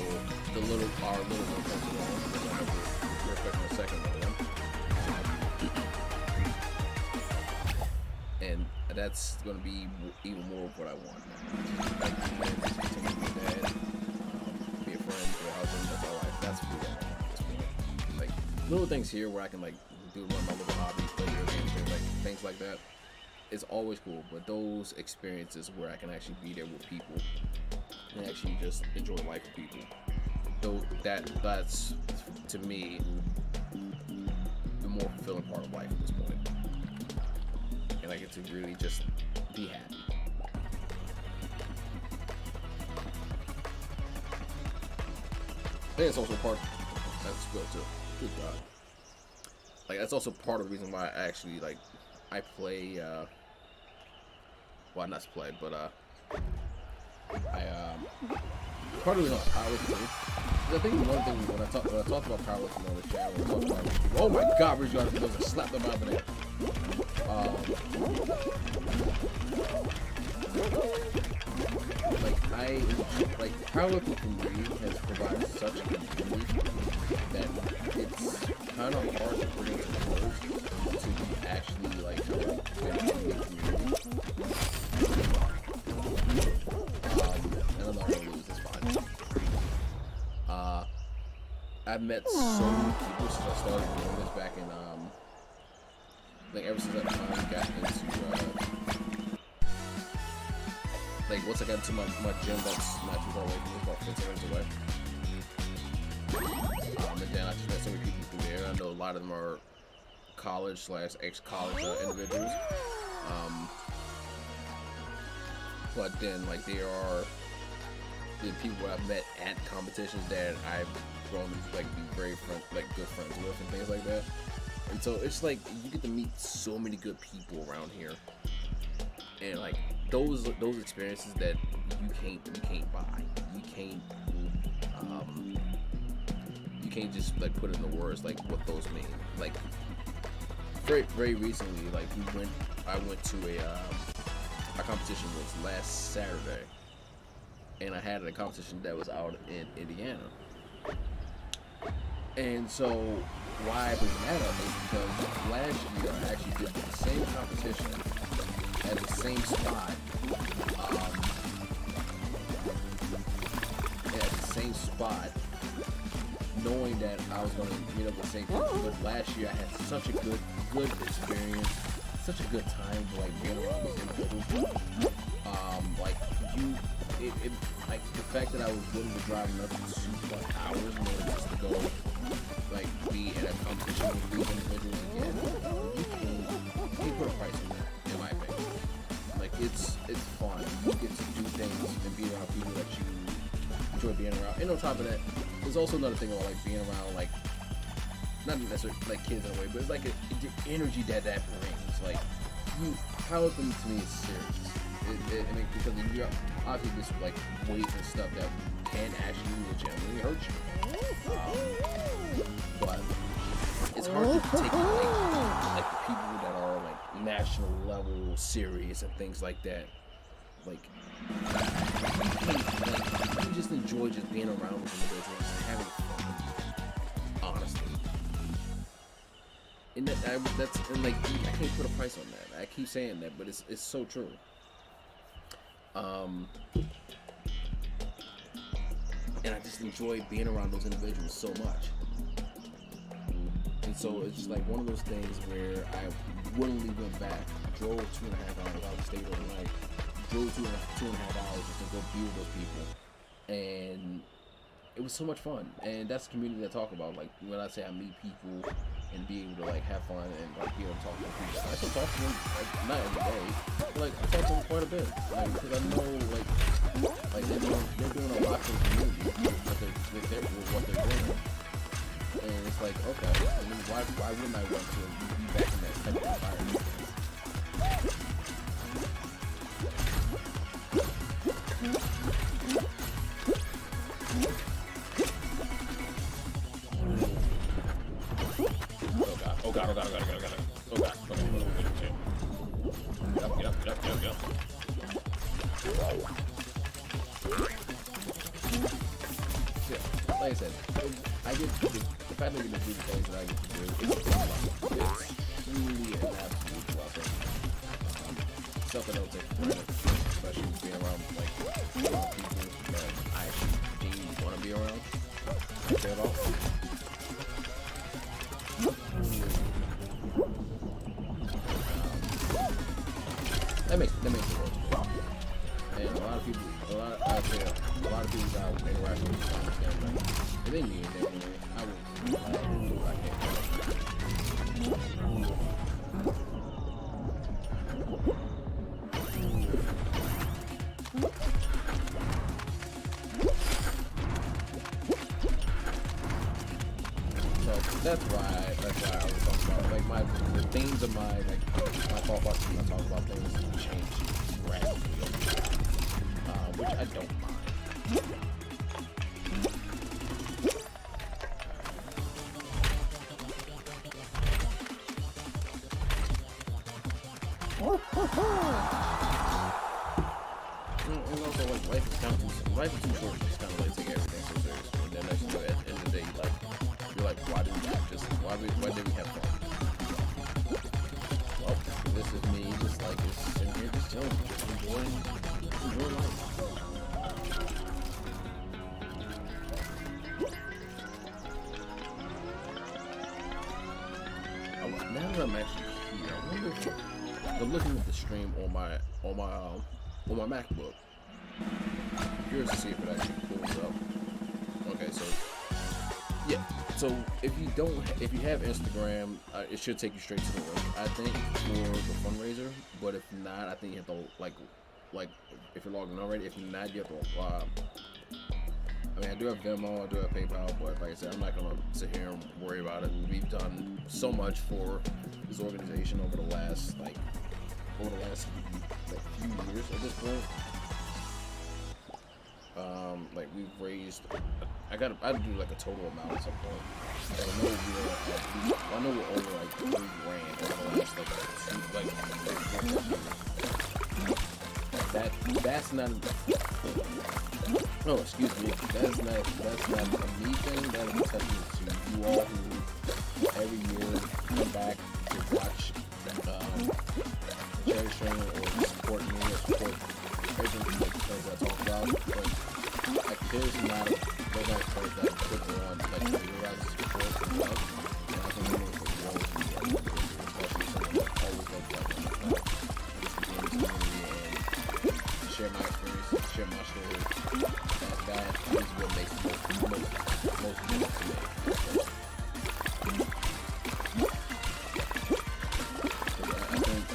our little one comes along, because I know we're expecting a second one. And that's going to be even more of what I want. Like, continue to be a dad, be a friend, be a husband, that's all that's what I want. Like, little things here where I can, like, do one of my little hobbies, play video games, like, things like that. It's always cool, but those experiences where I can actually be there with people and actually just enjoy life with people, though that's to me the more fulfilling part of life at this point. And I get to really just be happy. I think it's also part. That's good too. Good God. Like that's also part of the reason why I actually I play. Well, not to play, but part of the reason I powerlifting. I think one thing when I talked about powerlifting on the channel, oh my God, Ridge got to slap them out of there. Powerlifting for me has provided such a community that it's kind of hard to bring it close to be actually in a community. And I'm not gonna lose this fight. I've met so many people since I started doing this back in ever since I finally got into once I got into my gym that's not too far away from me, about 15 minutes away. And then I just met so many people through there. I know a lot of them are college/ex-college individuals. But then they are the people I've met at competitions that I've grown to be very good friends with and things like that. And so it's you get to meet so many good people around here, and those experiences that you can't buy. You can't just put into words what those mean. very recently, like I went to our competition was last Saturday, and I had a competition that was out in Indiana. And so why I bring that up is because last year I actually did the same competition at the same spot, knowing that I was going to meet up with the same people. But last year I had such a good experience, such a good time like being around those individuals. Like the fact that I was willing to drive another 2+ hours in order just to go like be at a competition with these individuals again, you can't put a price on that, in my opinion. Like it's fun. You get to do things and be around people that you enjoy being around. And on top of that, there's also another thing about like being around like not necessarily like kids in a way, but it's like the energy that brings. Like powerlifting to me is serious. I mean, because you're obviously just like weight and stuff that can actually legitimately hurt you. But it's hard to take like the people that are like national level series and things like that. Like you just enjoy just being around with individuals and having fun. Honestly. And that's like I can't put a price on that. I keep saying that, but it's so true. And I just enjoy being around those individuals so much. And so it's just like one of those things where I willingly went back, drove 2.5 hours out of the state overnight, drove 2.5 hours just to go be with those people. And it was so much fun. And that's the community that I talk about. Like when I say I meet people and be able to like have fun and like be able to talk to people. I still talk to them like not every day, but like I talk to them quite a bit. Like because I know like they're doing a lot for the community with what they're doing. And it's like, okay, I mean, why wouldn't I want to be back in that type of environment? Oh god. Get up. Yeah, like I said, I get the fact that I get to do the things that I get to do, it's truly an absolute blessing. Something I don't take for granted, especially being around like a lot of people that I actually genuinely want to be around. I care about. That makes it work. And a lot of people that I interact with understand that if they need it anyway, I will do what I can. So that's why I was talking about like the themes of my thought process when I talk about things change radically over time, which I don't mind. And also, like, life is too short to just kind of like take everything so seriously. And then next thing, at the end of the day, you're like, why did we have fun? Well, this is me, just like just sitting here, just chilling, just enjoying life. Now that I'm actually here, I wonder if I'm looking at the stream on my MacBook. I'm curious to see if it actually pulls up. Okay, so yeah. So if you have Instagram, it should take you straight to the link, I think, for the fundraiser. But if not, I think you have to like if you're logged in already. If not, you have to. I mean, I do have Venmo, I do have PayPal, but like I said, I'm not gonna sit here and worry about it. We've done so much for this organization over the last few years at this point. Like we've raised, I do like a total amount at some point. I know we're over like $3 grand over the last that's not. Oh, excuse me. That's not a me thing. That is a testament to you all who every year come back to watch charity stream or support me or support everything that I talk about. But like, there's not a choice that puts on like your guys' support and love. And I think it's wrong with you guys, especially someone that always loves that kind of stuff. Just to be in this community and share my experience, share my story. That is what makes it most difficult to me. I think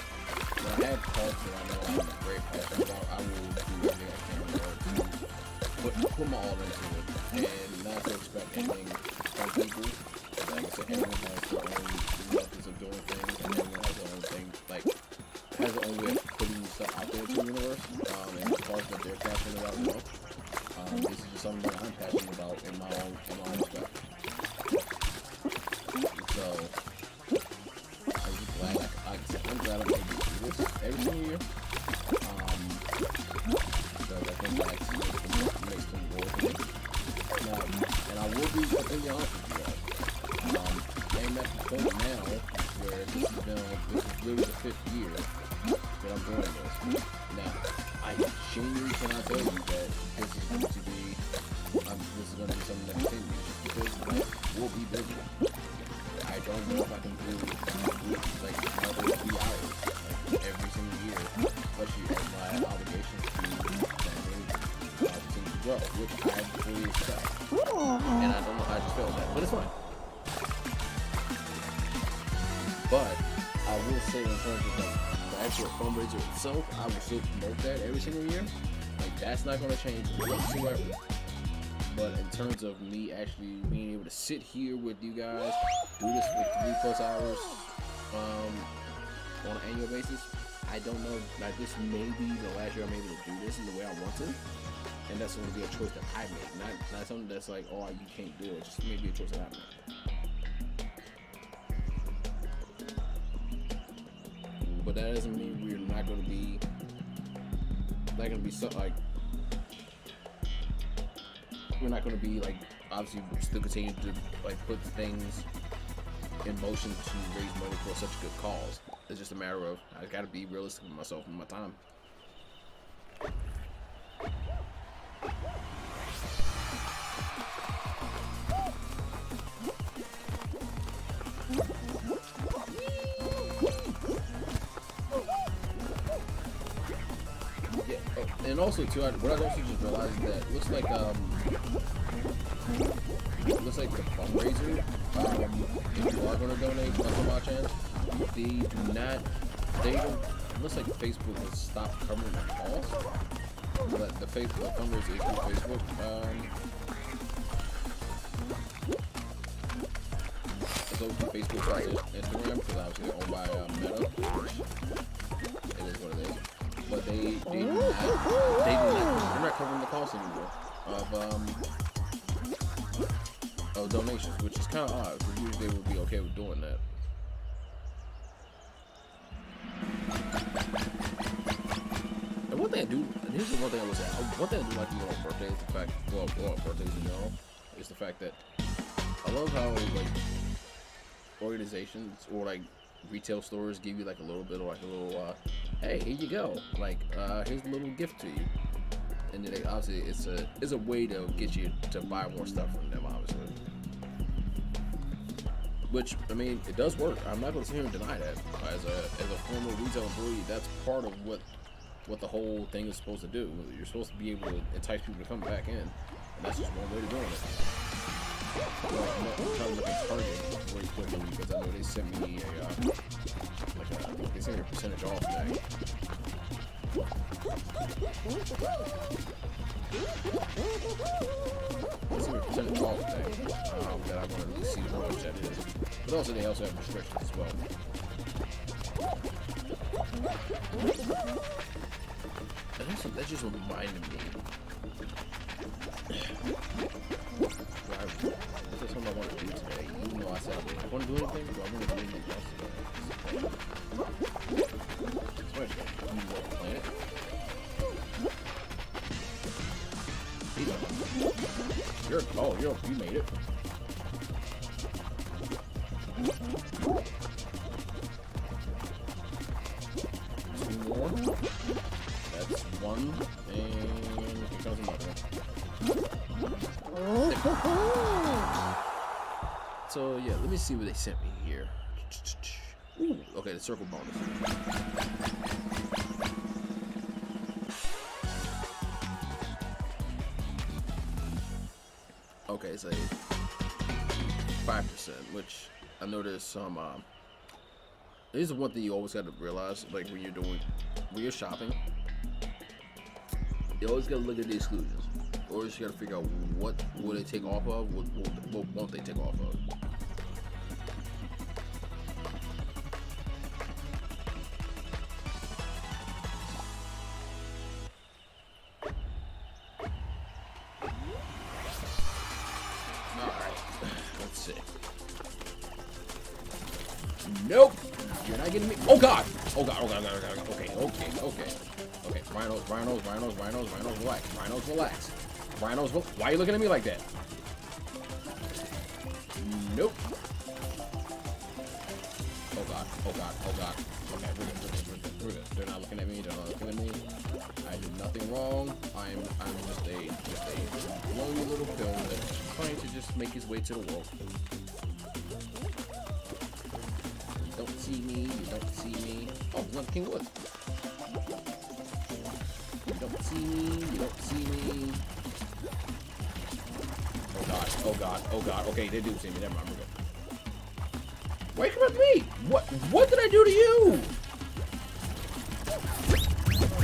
when I have talks that I know I'm very passionate about, I will do everything I can to put my all into it and not to expect anything from people. Like I said, everyone has their own methods of doing things, and everyone has their own thing, like has their own way of putting stuff out there to the universe. And as far as what they're passionate about, you know. This is just something that I'm passionate about in my own respect. So I'm just glad I'm glad I'm able to do this every single year. Because I think that makes them worth it. And I will be completely honest with you guys. I'm at the point now where this is really the 5th year that I'm doing this. Now, I genuinely cannot tell you that this is going to be something that continues, just because like we'll be busy. I don't know if I can do like another 3 hours like every single year, especially as my obligations to continue to grow, which I fully expect. And I don't know how I just felt that, but it's fine. But I will say in terms of like the actual fundraiser itself, I will still promote that every single year. Like that's not going to change whatsoever. But in terms of me actually being able to sit here with you guys, do this for 3+ hours on an annual basis, I don't know. Like this may be the last year I'm able to do this in the way I want to, and that's going to be a choice that I make, not something that's like, oh, you can't do it. Just maybe a choice that I make. But that doesn't mean we're not going to be something like we're not going to be like obviously still continue to like put things in motion to raise money for such a good cause. It's just a matter of I got to be realistic with myself and my time. And also too, what I also just realized is that it looks like the fundraiser, if you are going to donate to MHA, looks like Facebook has stopped covering the cost. But the fundraiser is through Facebook. It's over Facebook versus Instagram, because obviously they're owned by Meta, which it is what it is. But they're not covering the cost anymore of donations, which is kind of odd, because usually they would be okay with doing that. And one thing I do, and here's the one thing I would say, one thing I do like to do on birthdays, the fact, well, on birthdays in general, is the fact that I love how like organizations or like retail stores give you like a little bit of like a little hey, here you go, like here's a little gift to you, and then obviously it's a way to get you to buy more stuff from them, obviously, which I mean it does work. I'm not going to sit here and deny that. As a former retail employee, that's part of what the whole thing is supposed to do. You're supposed to be able to entice people to come back in, and that's just one way to doing it. I'm trying to look at Target really quickly because I know they sent me they sent me a percentage off thing. They sent me a percentage off thing that I want to see how much that is. But also they also have restrictions as well. And that just reminded me This is something I want to do today. Even though I said I want to do anything, but I want to do anything else today. So I just got one more planet. You made it. Two more. That's one, and here comes another one. So yeah, let me see what they sent me here. Ooh, okay, the circle bonus. Okay, it's a 5%, which I know there's some. This is one thing you always got to realize, like when you're shopping, you always got to look at the exclusions. Or you got to figure out what will they take off of, what won't they take off of. Nope. You're not getting me. Oh god. Oh god. Okay. Rhinos, relax. Why are you looking at me like that? Nope. Oh god. Okay, we're good. They're not looking at me. I did nothing wrong. I'm just a lonely little pill that's trying to just make his way to the world. You don't see me. Oh, it's not King Woods. You don't see me. Oh god. Okay, they do see me. Never mind, we're good. Why you come at me? What did I do to you?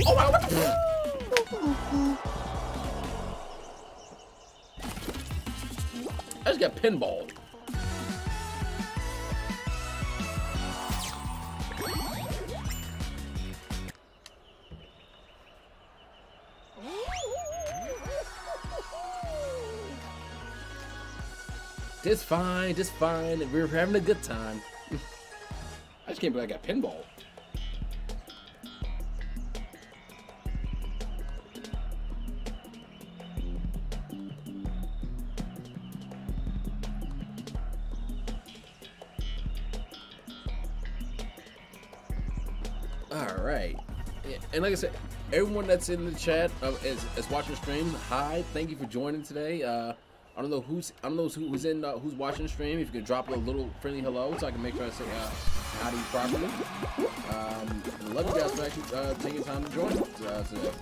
Oh wow, what the I just got pinballed. It's fine. We're having a good time. I just can't believe I got pinball. All right. Yeah, and like I said, everyone that's in the chat is watching the stream. Hi, thank you for joining today. I don't know who's who's watching the stream. If you could drop a little friendly hello, so I can make sure I say howdy properly. I love you guys for actually taking time to join today.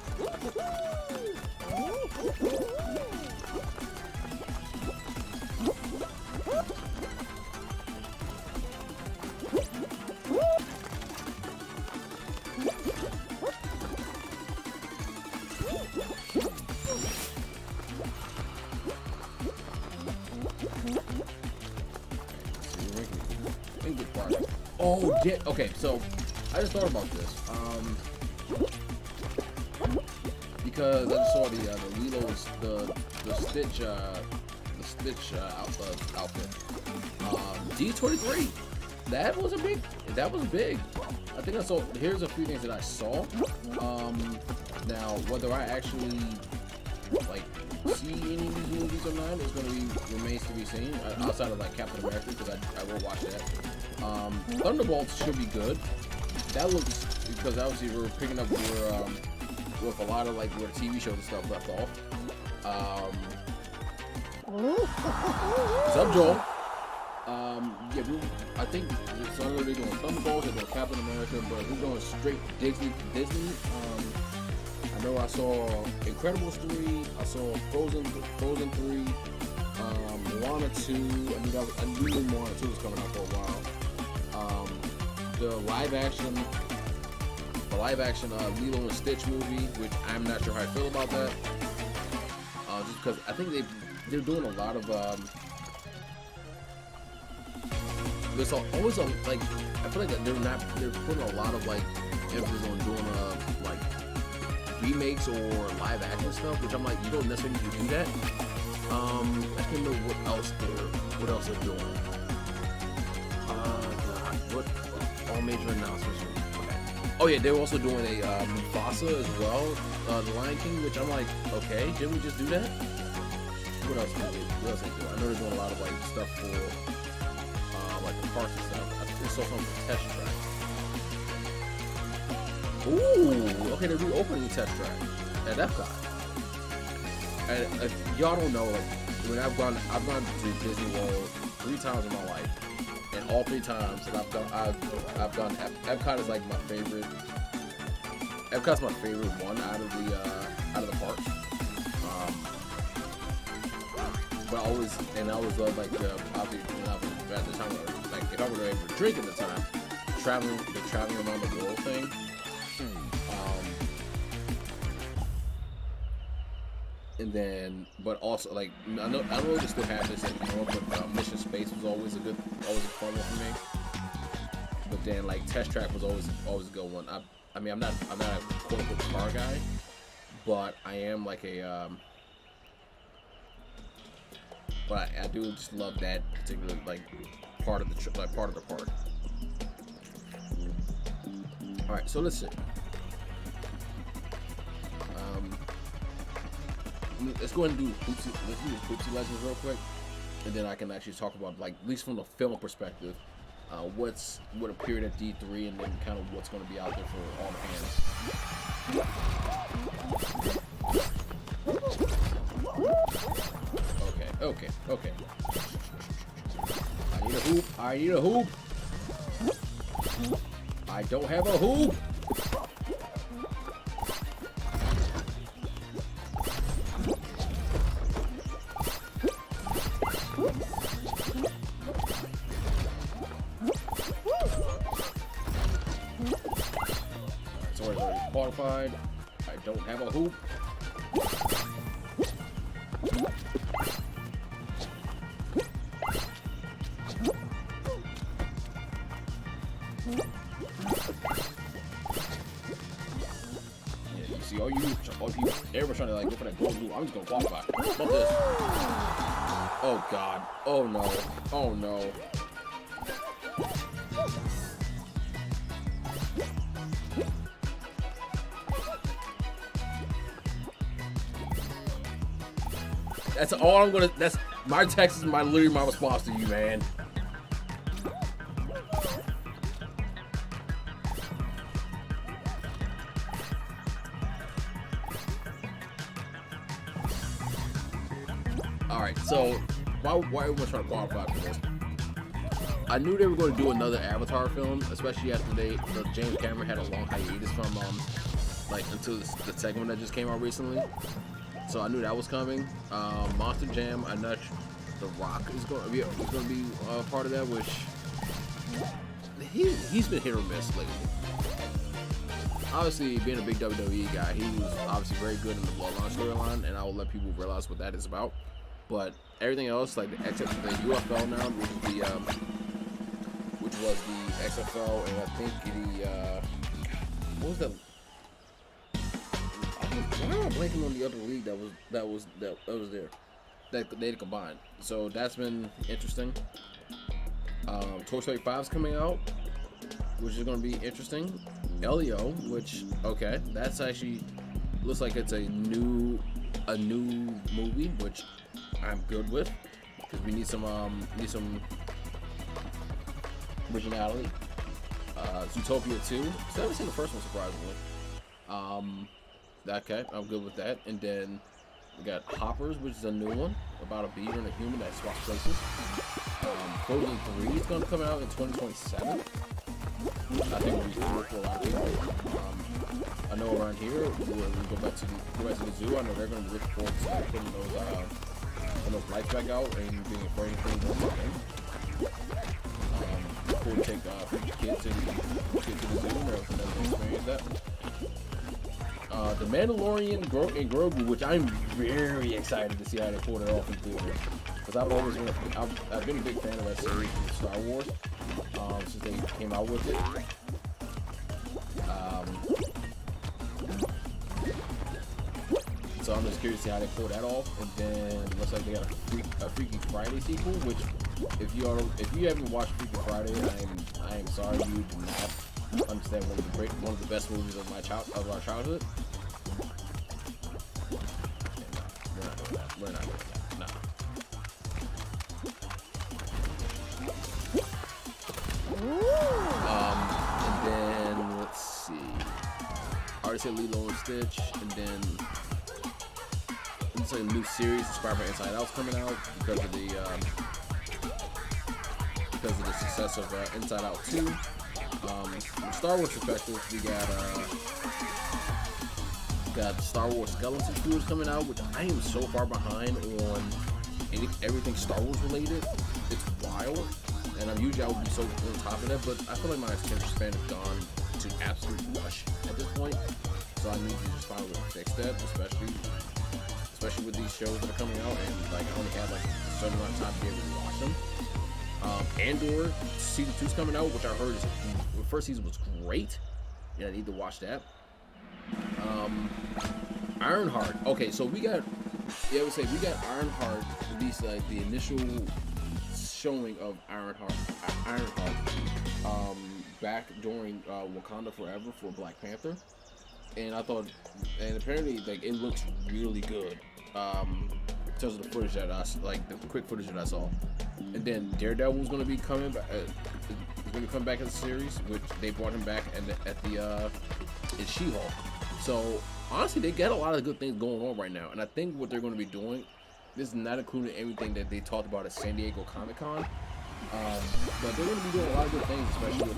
Oh, okay, so I just thought about this. Because I just saw the Lilo's the Stitch outfit. D23. That was big. I think I saw. Here's a few things that I saw. Now whether I actually like see any of these movies or not is going to remains to be seen. Outside of like Captain America, because I will watch that. Thunderbolts should be good. That looks, because obviously we're picking up with a lot of like where TV shows and stuff left off. What's up, Joel? Yeah, I think so. They're doing Thunderbolts, they're doing Captain America, but we're going straight Disney. I know I saw Incredibles 3, I saw Frozen 3, Moana 2. I knew Moana 2 was coming out for a while. The live action Lilo and Stitch movie, which I'm not sure how I feel about that. Just because I think they're doing a lot of there's always like, I feel like they're putting a lot of like emphasis on doing remakes or live action stuff, which I'm like, you don't necessarily need to do that. I can't remember what else they're doing. God, what all major announcements? Okay. Oh yeah, they're also doing a Mufasa as well, The Lion King, which I'm like, okay, didn't we just do that? What else did they do? What else they do? I know they're doing a lot of like stuff for like the parks and stuff. I think they saw from the test track. Ooh, okay, they're reopening the test track at Epcot. And if y'all don't know, like, when I've gone to Disney World 3 times in my life, and all 3 times that I've gone. Epcot is like my favorite. Epcot's my favorite one out of the parks. But I always love like obviously when I was at the time, like if I were able to drink at the time, the traveling around the world thing. And then, but also like I know they still have this anymore, but Mission Space was always a fun one for me. But then like Test Track was always a good one. I mean I'm not a quote unquote car guy, but I am like a but I do just love that particular like part of the park. All right, so let's see. Let's go ahead and do Poopsie Legends real quick, and then I can actually talk about, like, at least from the film perspective, what appeared at D3, and then kind of what's going to be out there for all the fans. Okay. I need a hoop. I don't have a hoop. Qualified. I don't have a hoop. Yeah, you see, all you everyone's trying to like go for that gold hoop. I'm just gonna qualify. Fuck this. Oh God. Oh no. Oh no. That's all I'm gonna. That's my text is literally my response to you, man. All right, so why everyone's trying to qualify for this? I knew they were going to do another Avatar film, especially after James Cameron had a long hiatus from like until the second one that just came out recently. So I knew that was coming. Monster Jam, I'm not sure. The Rock is going to be part of that, which he's been hit or miss lately. Obviously, being a big WWE guy, he was obviously very good in the Bloodline storyline, and I will let people realize what that is about. But everything else, like except for the UFL now, which was the XFL, and I think what was that? Why am I blanking on the other league that was there that they combined? So that's been interesting. Toy Story 5 is coming out, which is going to be interesting. Elio, which that's actually looks like it's a new movie, which I'm good with because we need some originality. Zootopia 2. So I haven't seen the first one, surprisingly. Okay, I'm good with that. And then we got Hoppers, which is a new one about a beaver and a human that swaps places. Frozen 3 is going to come out in 2027. I think we'll be cool for a lot of people. I know around here, when we go back to the zoo, I know they're going to be looking forward to putting those lights back out and being afraid for them again. Cool to take kids to the zoo and experience that. The Mandalorian and Grogu, which I'm very excited to see how they pull it off in theaters. Because I've been a big fan of that series from Star Wars since they came out with it. So I'm just curious to see how they pull that off. And then it looks like they got a Freaky Friday sequel, which if you haven't watched Freaky Friday, I am sorry you do not understand one of the best movies of our childhood. We're not doing that. We're not doing that. No. And then let's see. I already said Lilo and Stitch, and then it's like a new series inspired by Inside Out's coming out because of the success of Inside Out 2. From Star Wars perspective, we got Star Wars Skeleton Crews coming out, which I am so far behind on everything Star Wars related. It's wild, and I would be so on top of that, but I feel like my attention span has gone to absolute mush at this point. So I need to just find a way to fix that, especially with these shows that are coming out, and like I only have like a certain amount of time to be able to watch them. Andor season 2 is coming out, which I heard the first season was great. Yeah, I need to watch that. Ironheart. Okay, so we got Ironheart, at least like the initial showing of Ironheart, back during Wakanda Forever for Black Panther, and apparently like it looks really good. In terms of the footage that the quick footage that I saw, and then Daredevil was going to be coming back. Going to come back in the series, which they brought him back in She-Hulk. So honestly, they got a lot of good things going on right now, and I think what they're going to be doing, this is not including everything that they talked about at San Diego Comic-Con, but they're going to be doing a lot of good things, especially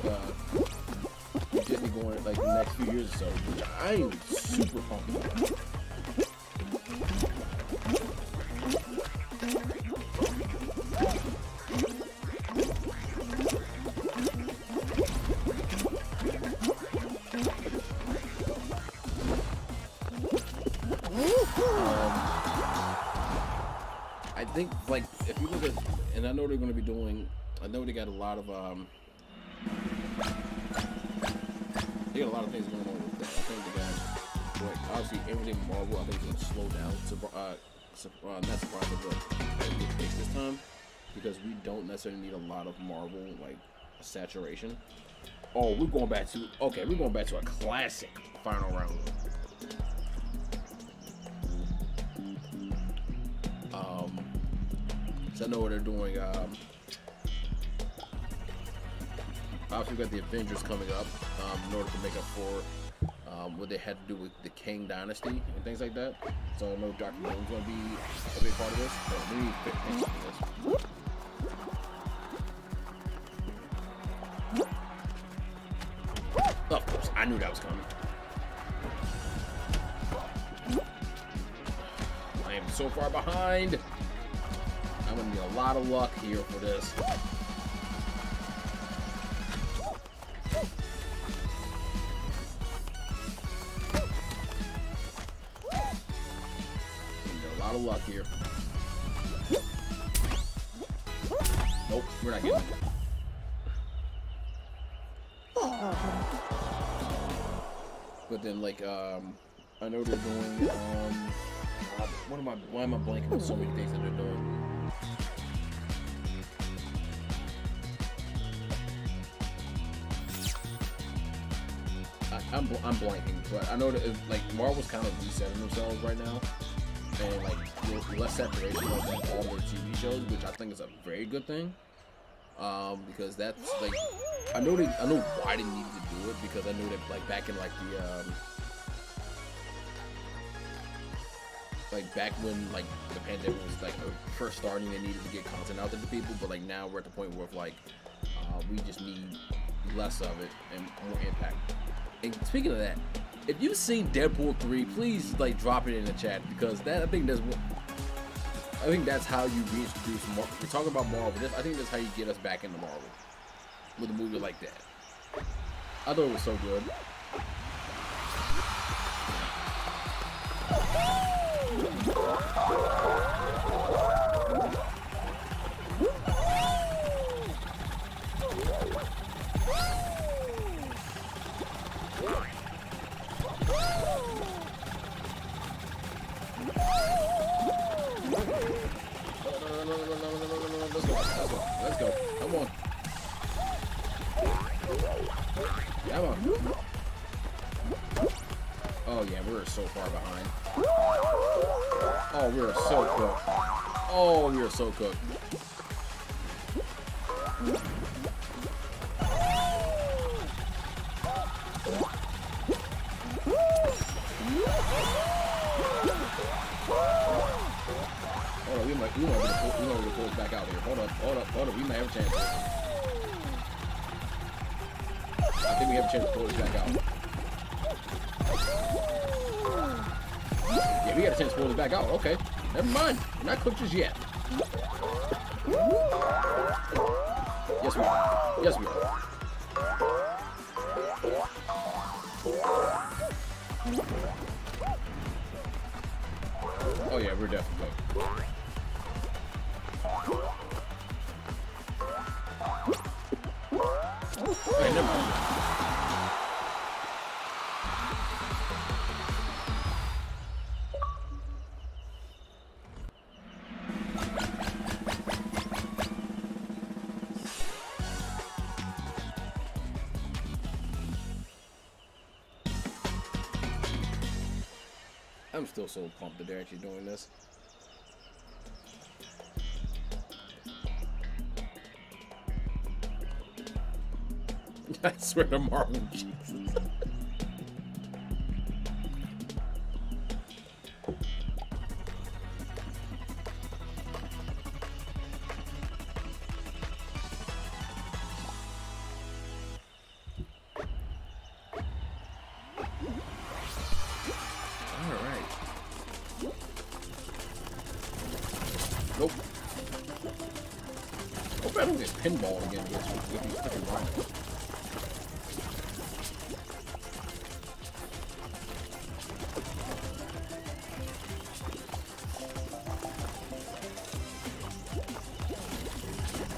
with Disney going like the next few years or so, which I am super pumped about. I think, like, if you look at, and I know they're going to be doing, I know they got a lot of, they got a lot of things going on with that. I think they got, like, obviously everything Marvel, I think is going to slow down, not surprising, but at a good pace this time, because we don't necessarily need a lot of Marvel, like, saturation. Oh, we're going back to a classic final round. So I know what they're doing. Obviously, we got the Avengers coming up in order to make up for what they had to do with the Kang Dynasty and things like that. So I know Dr. Doom's going to be a big part of this. But we need to fix things for this. Of course, I knew that was coming. I am so far behind. I'm gonna need a lot of luck here for this. Need a lot of luck here. Nope, we're not getting it. But then, like, I know they're doing, why am I blanking on so many things that they're doing? I'm blanking, but I know that like Marvel's kind of resetting themselves right now, and like less saturation of like all their TV shows, which I think is a very good thing. Because that's like I know why they needed to do it, because I know that like back in like back when like the pandemic was like first starting, they needed to get content out to the people, but like now we're at the point where like we just need less of it and more impact. And speaking of that, if you've seen Deadpool 3, please like drop it in the chat, because I think that's how you reintroduce Marvel. We're talking about Marvel. I think that's how you get us back into Marvel with a movie like that. I thought it was so good. Let's go. Come on. Come on. Oh yeah, we're so far behind. Oh, we're so cooked. Oh, we are so cooked. Hold on, we might be able to pull us back out here. Hold up. We might have a chance. I think we have a chance to pull this back out. Yeah, we got a chance to pull this back out. Okay. Never mind. We're not cooked just yet. Yes, we are. Yes, we are. Oh, yeah, we're definitely cooked. Okay, never mind. I'm still so pumped that they're actually doing this. I swear to Marvin, Jesus. Nope. Hope I don't get pinballed again with these freaking rhinos.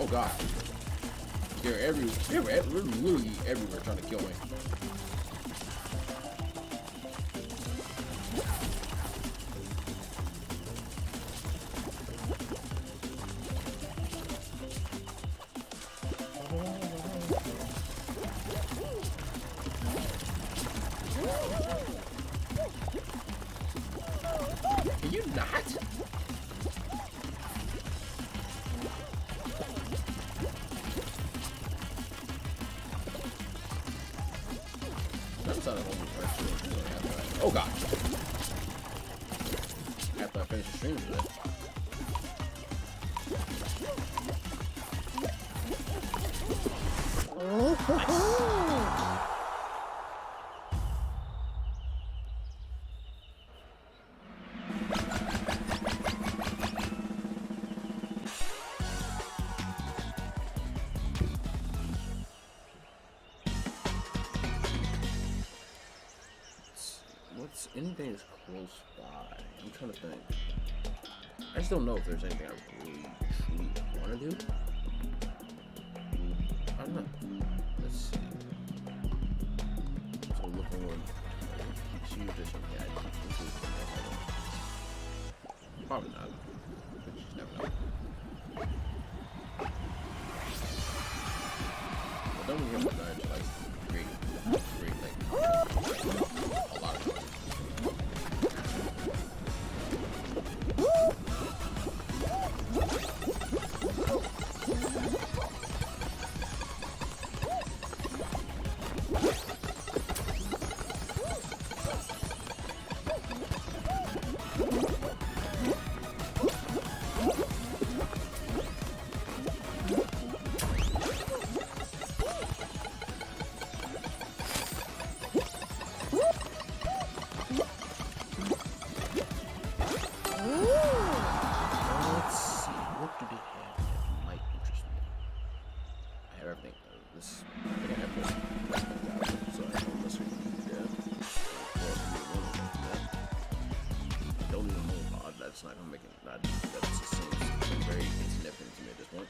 Oh god. They're literally everywhere trying to kill me. Can you not? Oh god. After I finish the stream today. What's anything that's close by? I'm trying to think. I just don't know if there's anything I really truly want to do. I don't know. Let's see. So looking on see if there's something I probably not. But you just never know. I don't really have a desire to like create like a lot of things. That's not gonna make it. That just seems very insignificant to me at this point.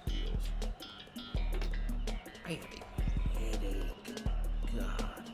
Deals. I have a headache. God.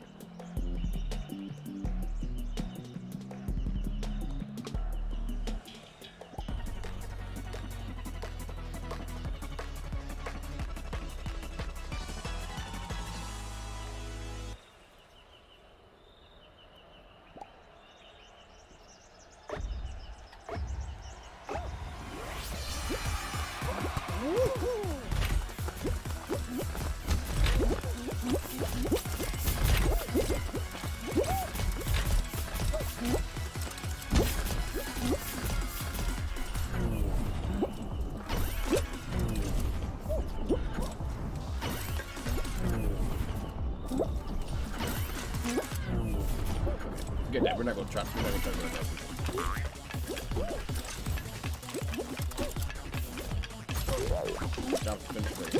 we're not gonna try to do that. Job's finished already.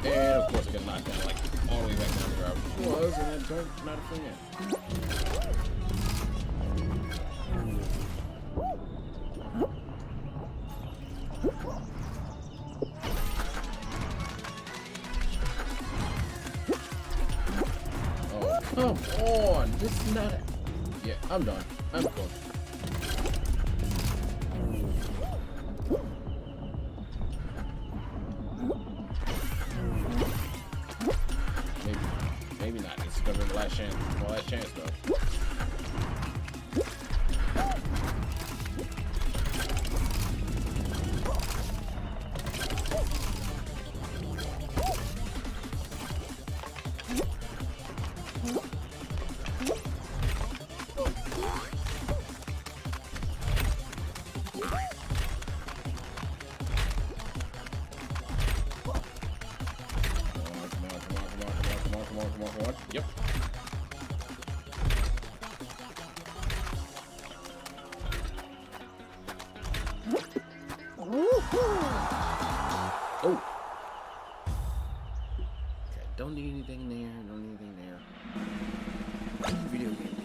And of course I got knocked down like all the way back down where I was, and then turned not a thing in. Oh, come on! This is not it. Yeah, I'm done. I'm cool. Maybe not. This is gonna be the last chance. My last chance, though. Come on. Yep. Oh. Okay, don't need anything there. Don't need anything there. Video game.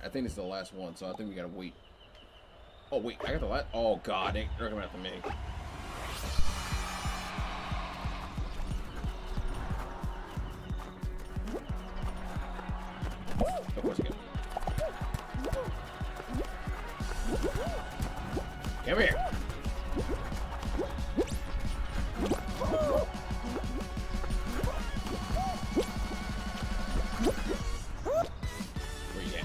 I think this is the last one, so I think we gotta wait. Oh wait, I got the last. Oh god, they're coming after me. Of course I get. Come here. Where you at?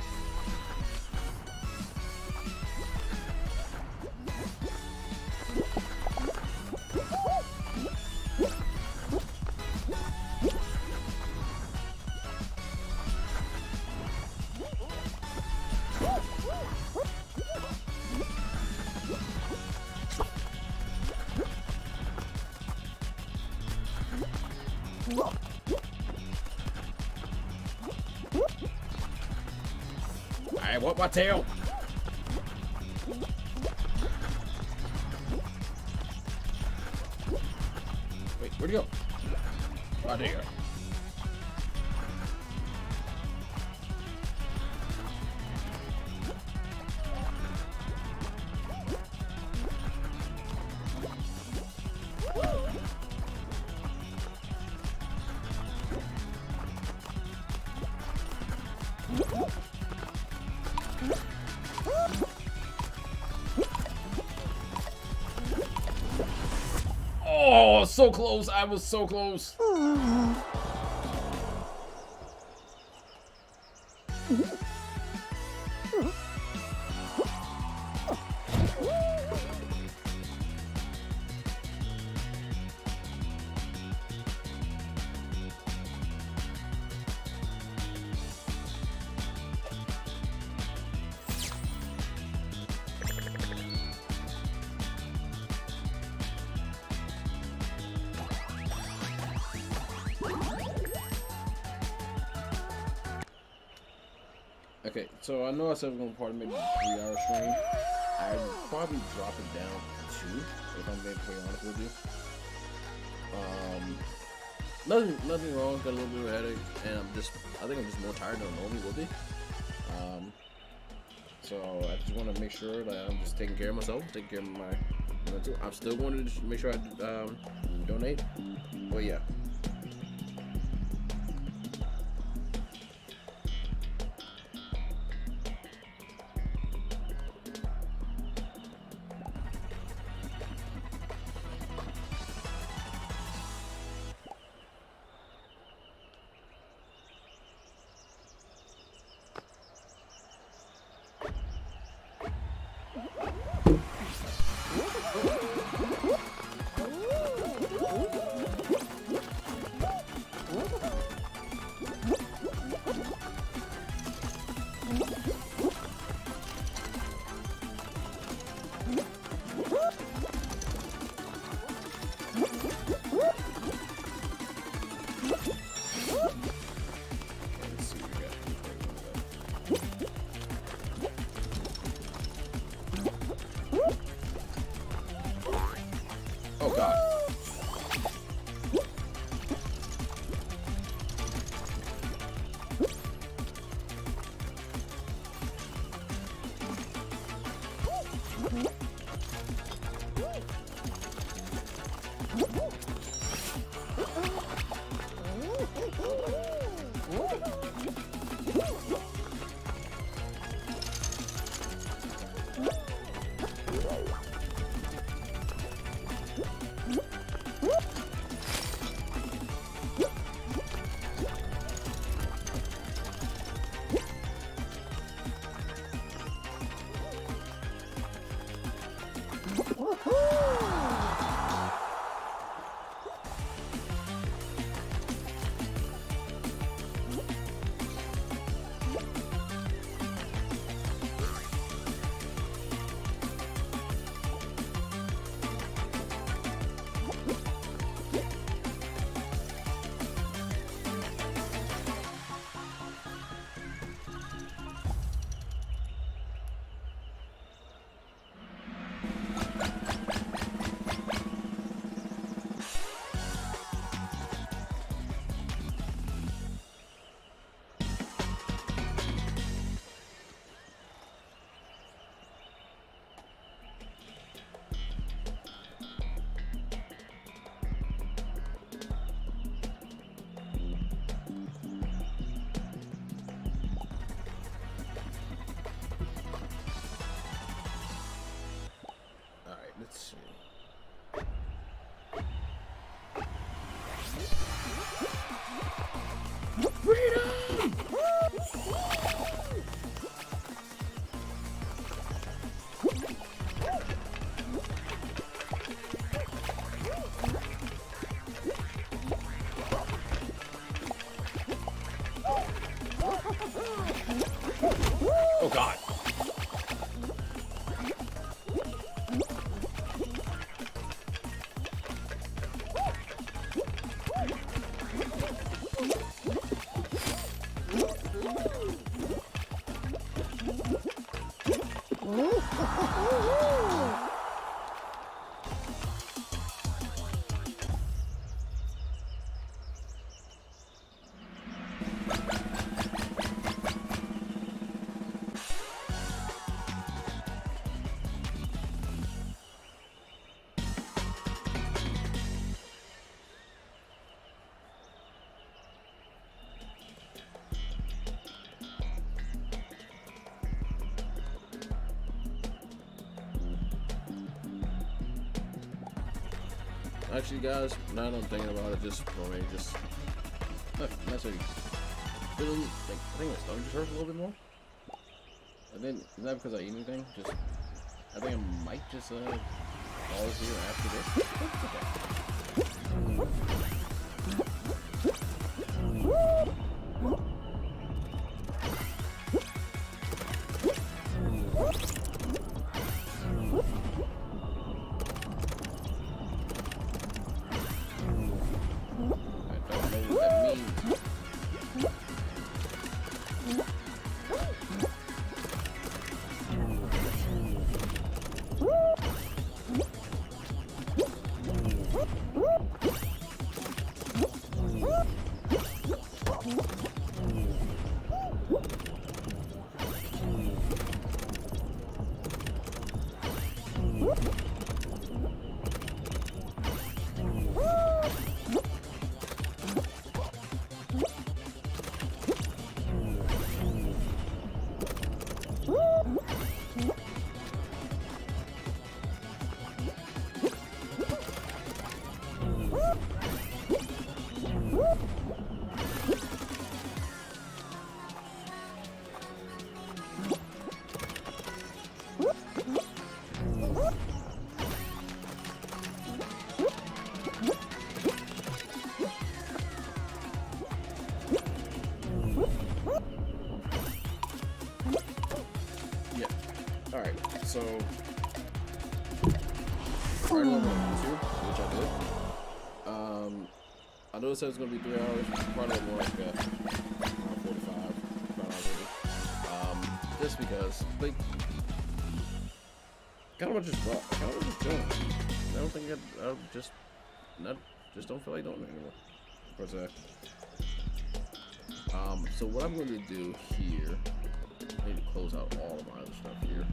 I want my tail. Wait, where'd he go? Oh, there you go. Oh, so close. I was so close. Okay, so I know I said we're gonna probably make a 3-hour stream. I'd probably drop it down to 2 if I'm being pretty honest with you. Nothing wrong. Got a little bit of a headache, and I think I'm just more tired than I normally would be. So I just want to make sure that I'm just taking care of myself, taking care of my mental. I'm still going to make sure I donate. But yeah. Let's see. Freedom! Oh God. Actually, guys, now that I'm thinking about it, just for me, just that's what feeling like. I think my stomach just hurts a little bit more. And then, is that because I eat anything? Just, I think I might just pause here after this. So, right over on YouTube, which I did. I know it said it's gonna be 3 hours, probably more like 45, just because, like, kind of just doing it. I don't think I just don't feel like doing it anymore. Per se. So what I'm going to do here, I need to close out all of my other stuff here.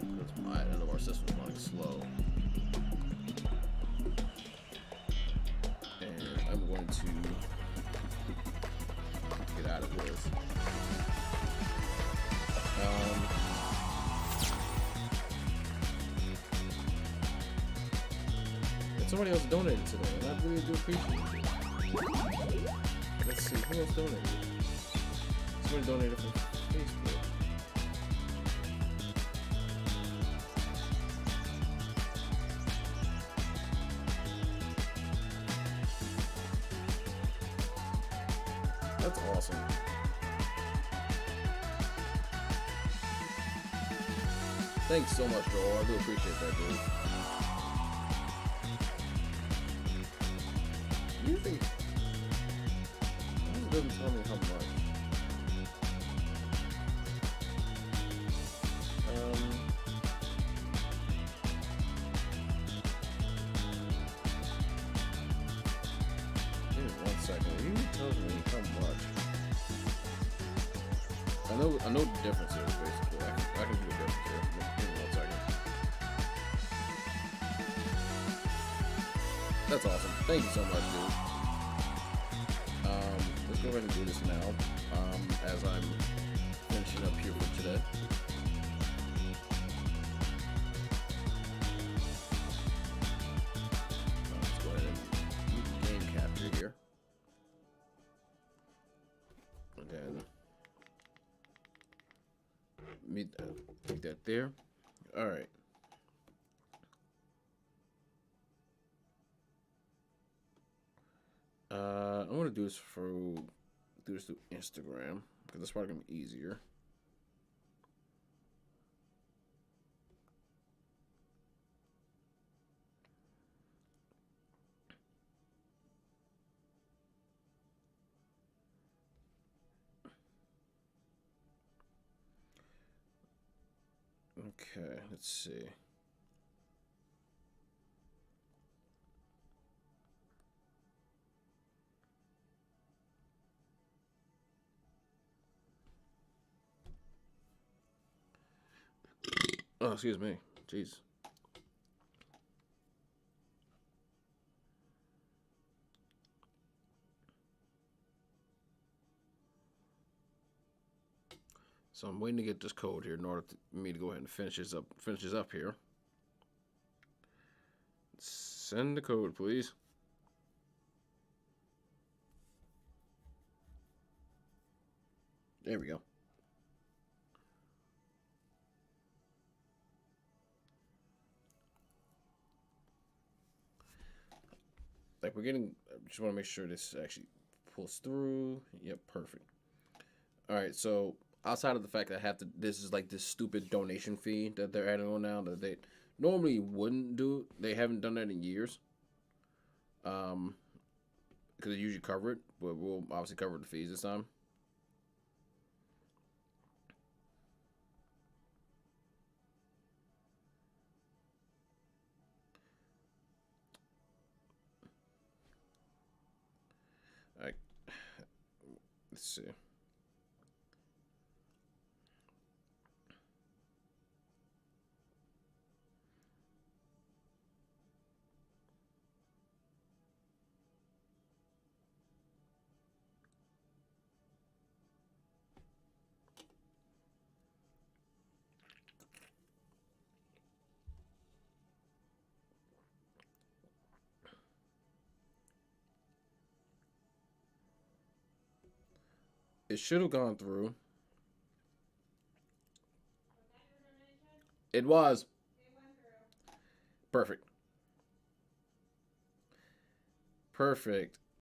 That's my end of our system's going slow. And I'm going to get out of this. And somebody else donated today, and I really do appreciate it. Let's see, who else donated? Somebody donated from Facebook. That's awesome. Thanks so much, Joel. I do appreciate that, dude. Usually, it doesn't tell me how much. Give me 1 second. It usually tells me how much. I know the difference is basically. I can do the difference here. Give me 1 second. That's awesome. Thank you so much, dude. Let's go ahead and do this now. As I'm finishing up here for today. Let's go ahead and use the game capture here. And then take that there. All right. I want to do this through Instagram because that's probably gonna be easier. Okay, let's see. Oh, excuse me. Jeez. So I'm waiting to get this code here in order for me to go ahead and finish this up here. Send the code, please. There we go. Like we're getting, I just want to make sure this actually pulls through. Yep, perfect. All right, so outside of the fact that I have to, this is like this stupid donation fee that they're adding on now that they normally wouldn't do. They haven't done that in years. Because they usually cover it, but we'll obviously cover the fees this time. All right, let's see. It should have gone through. It was. Perfect. Perfect.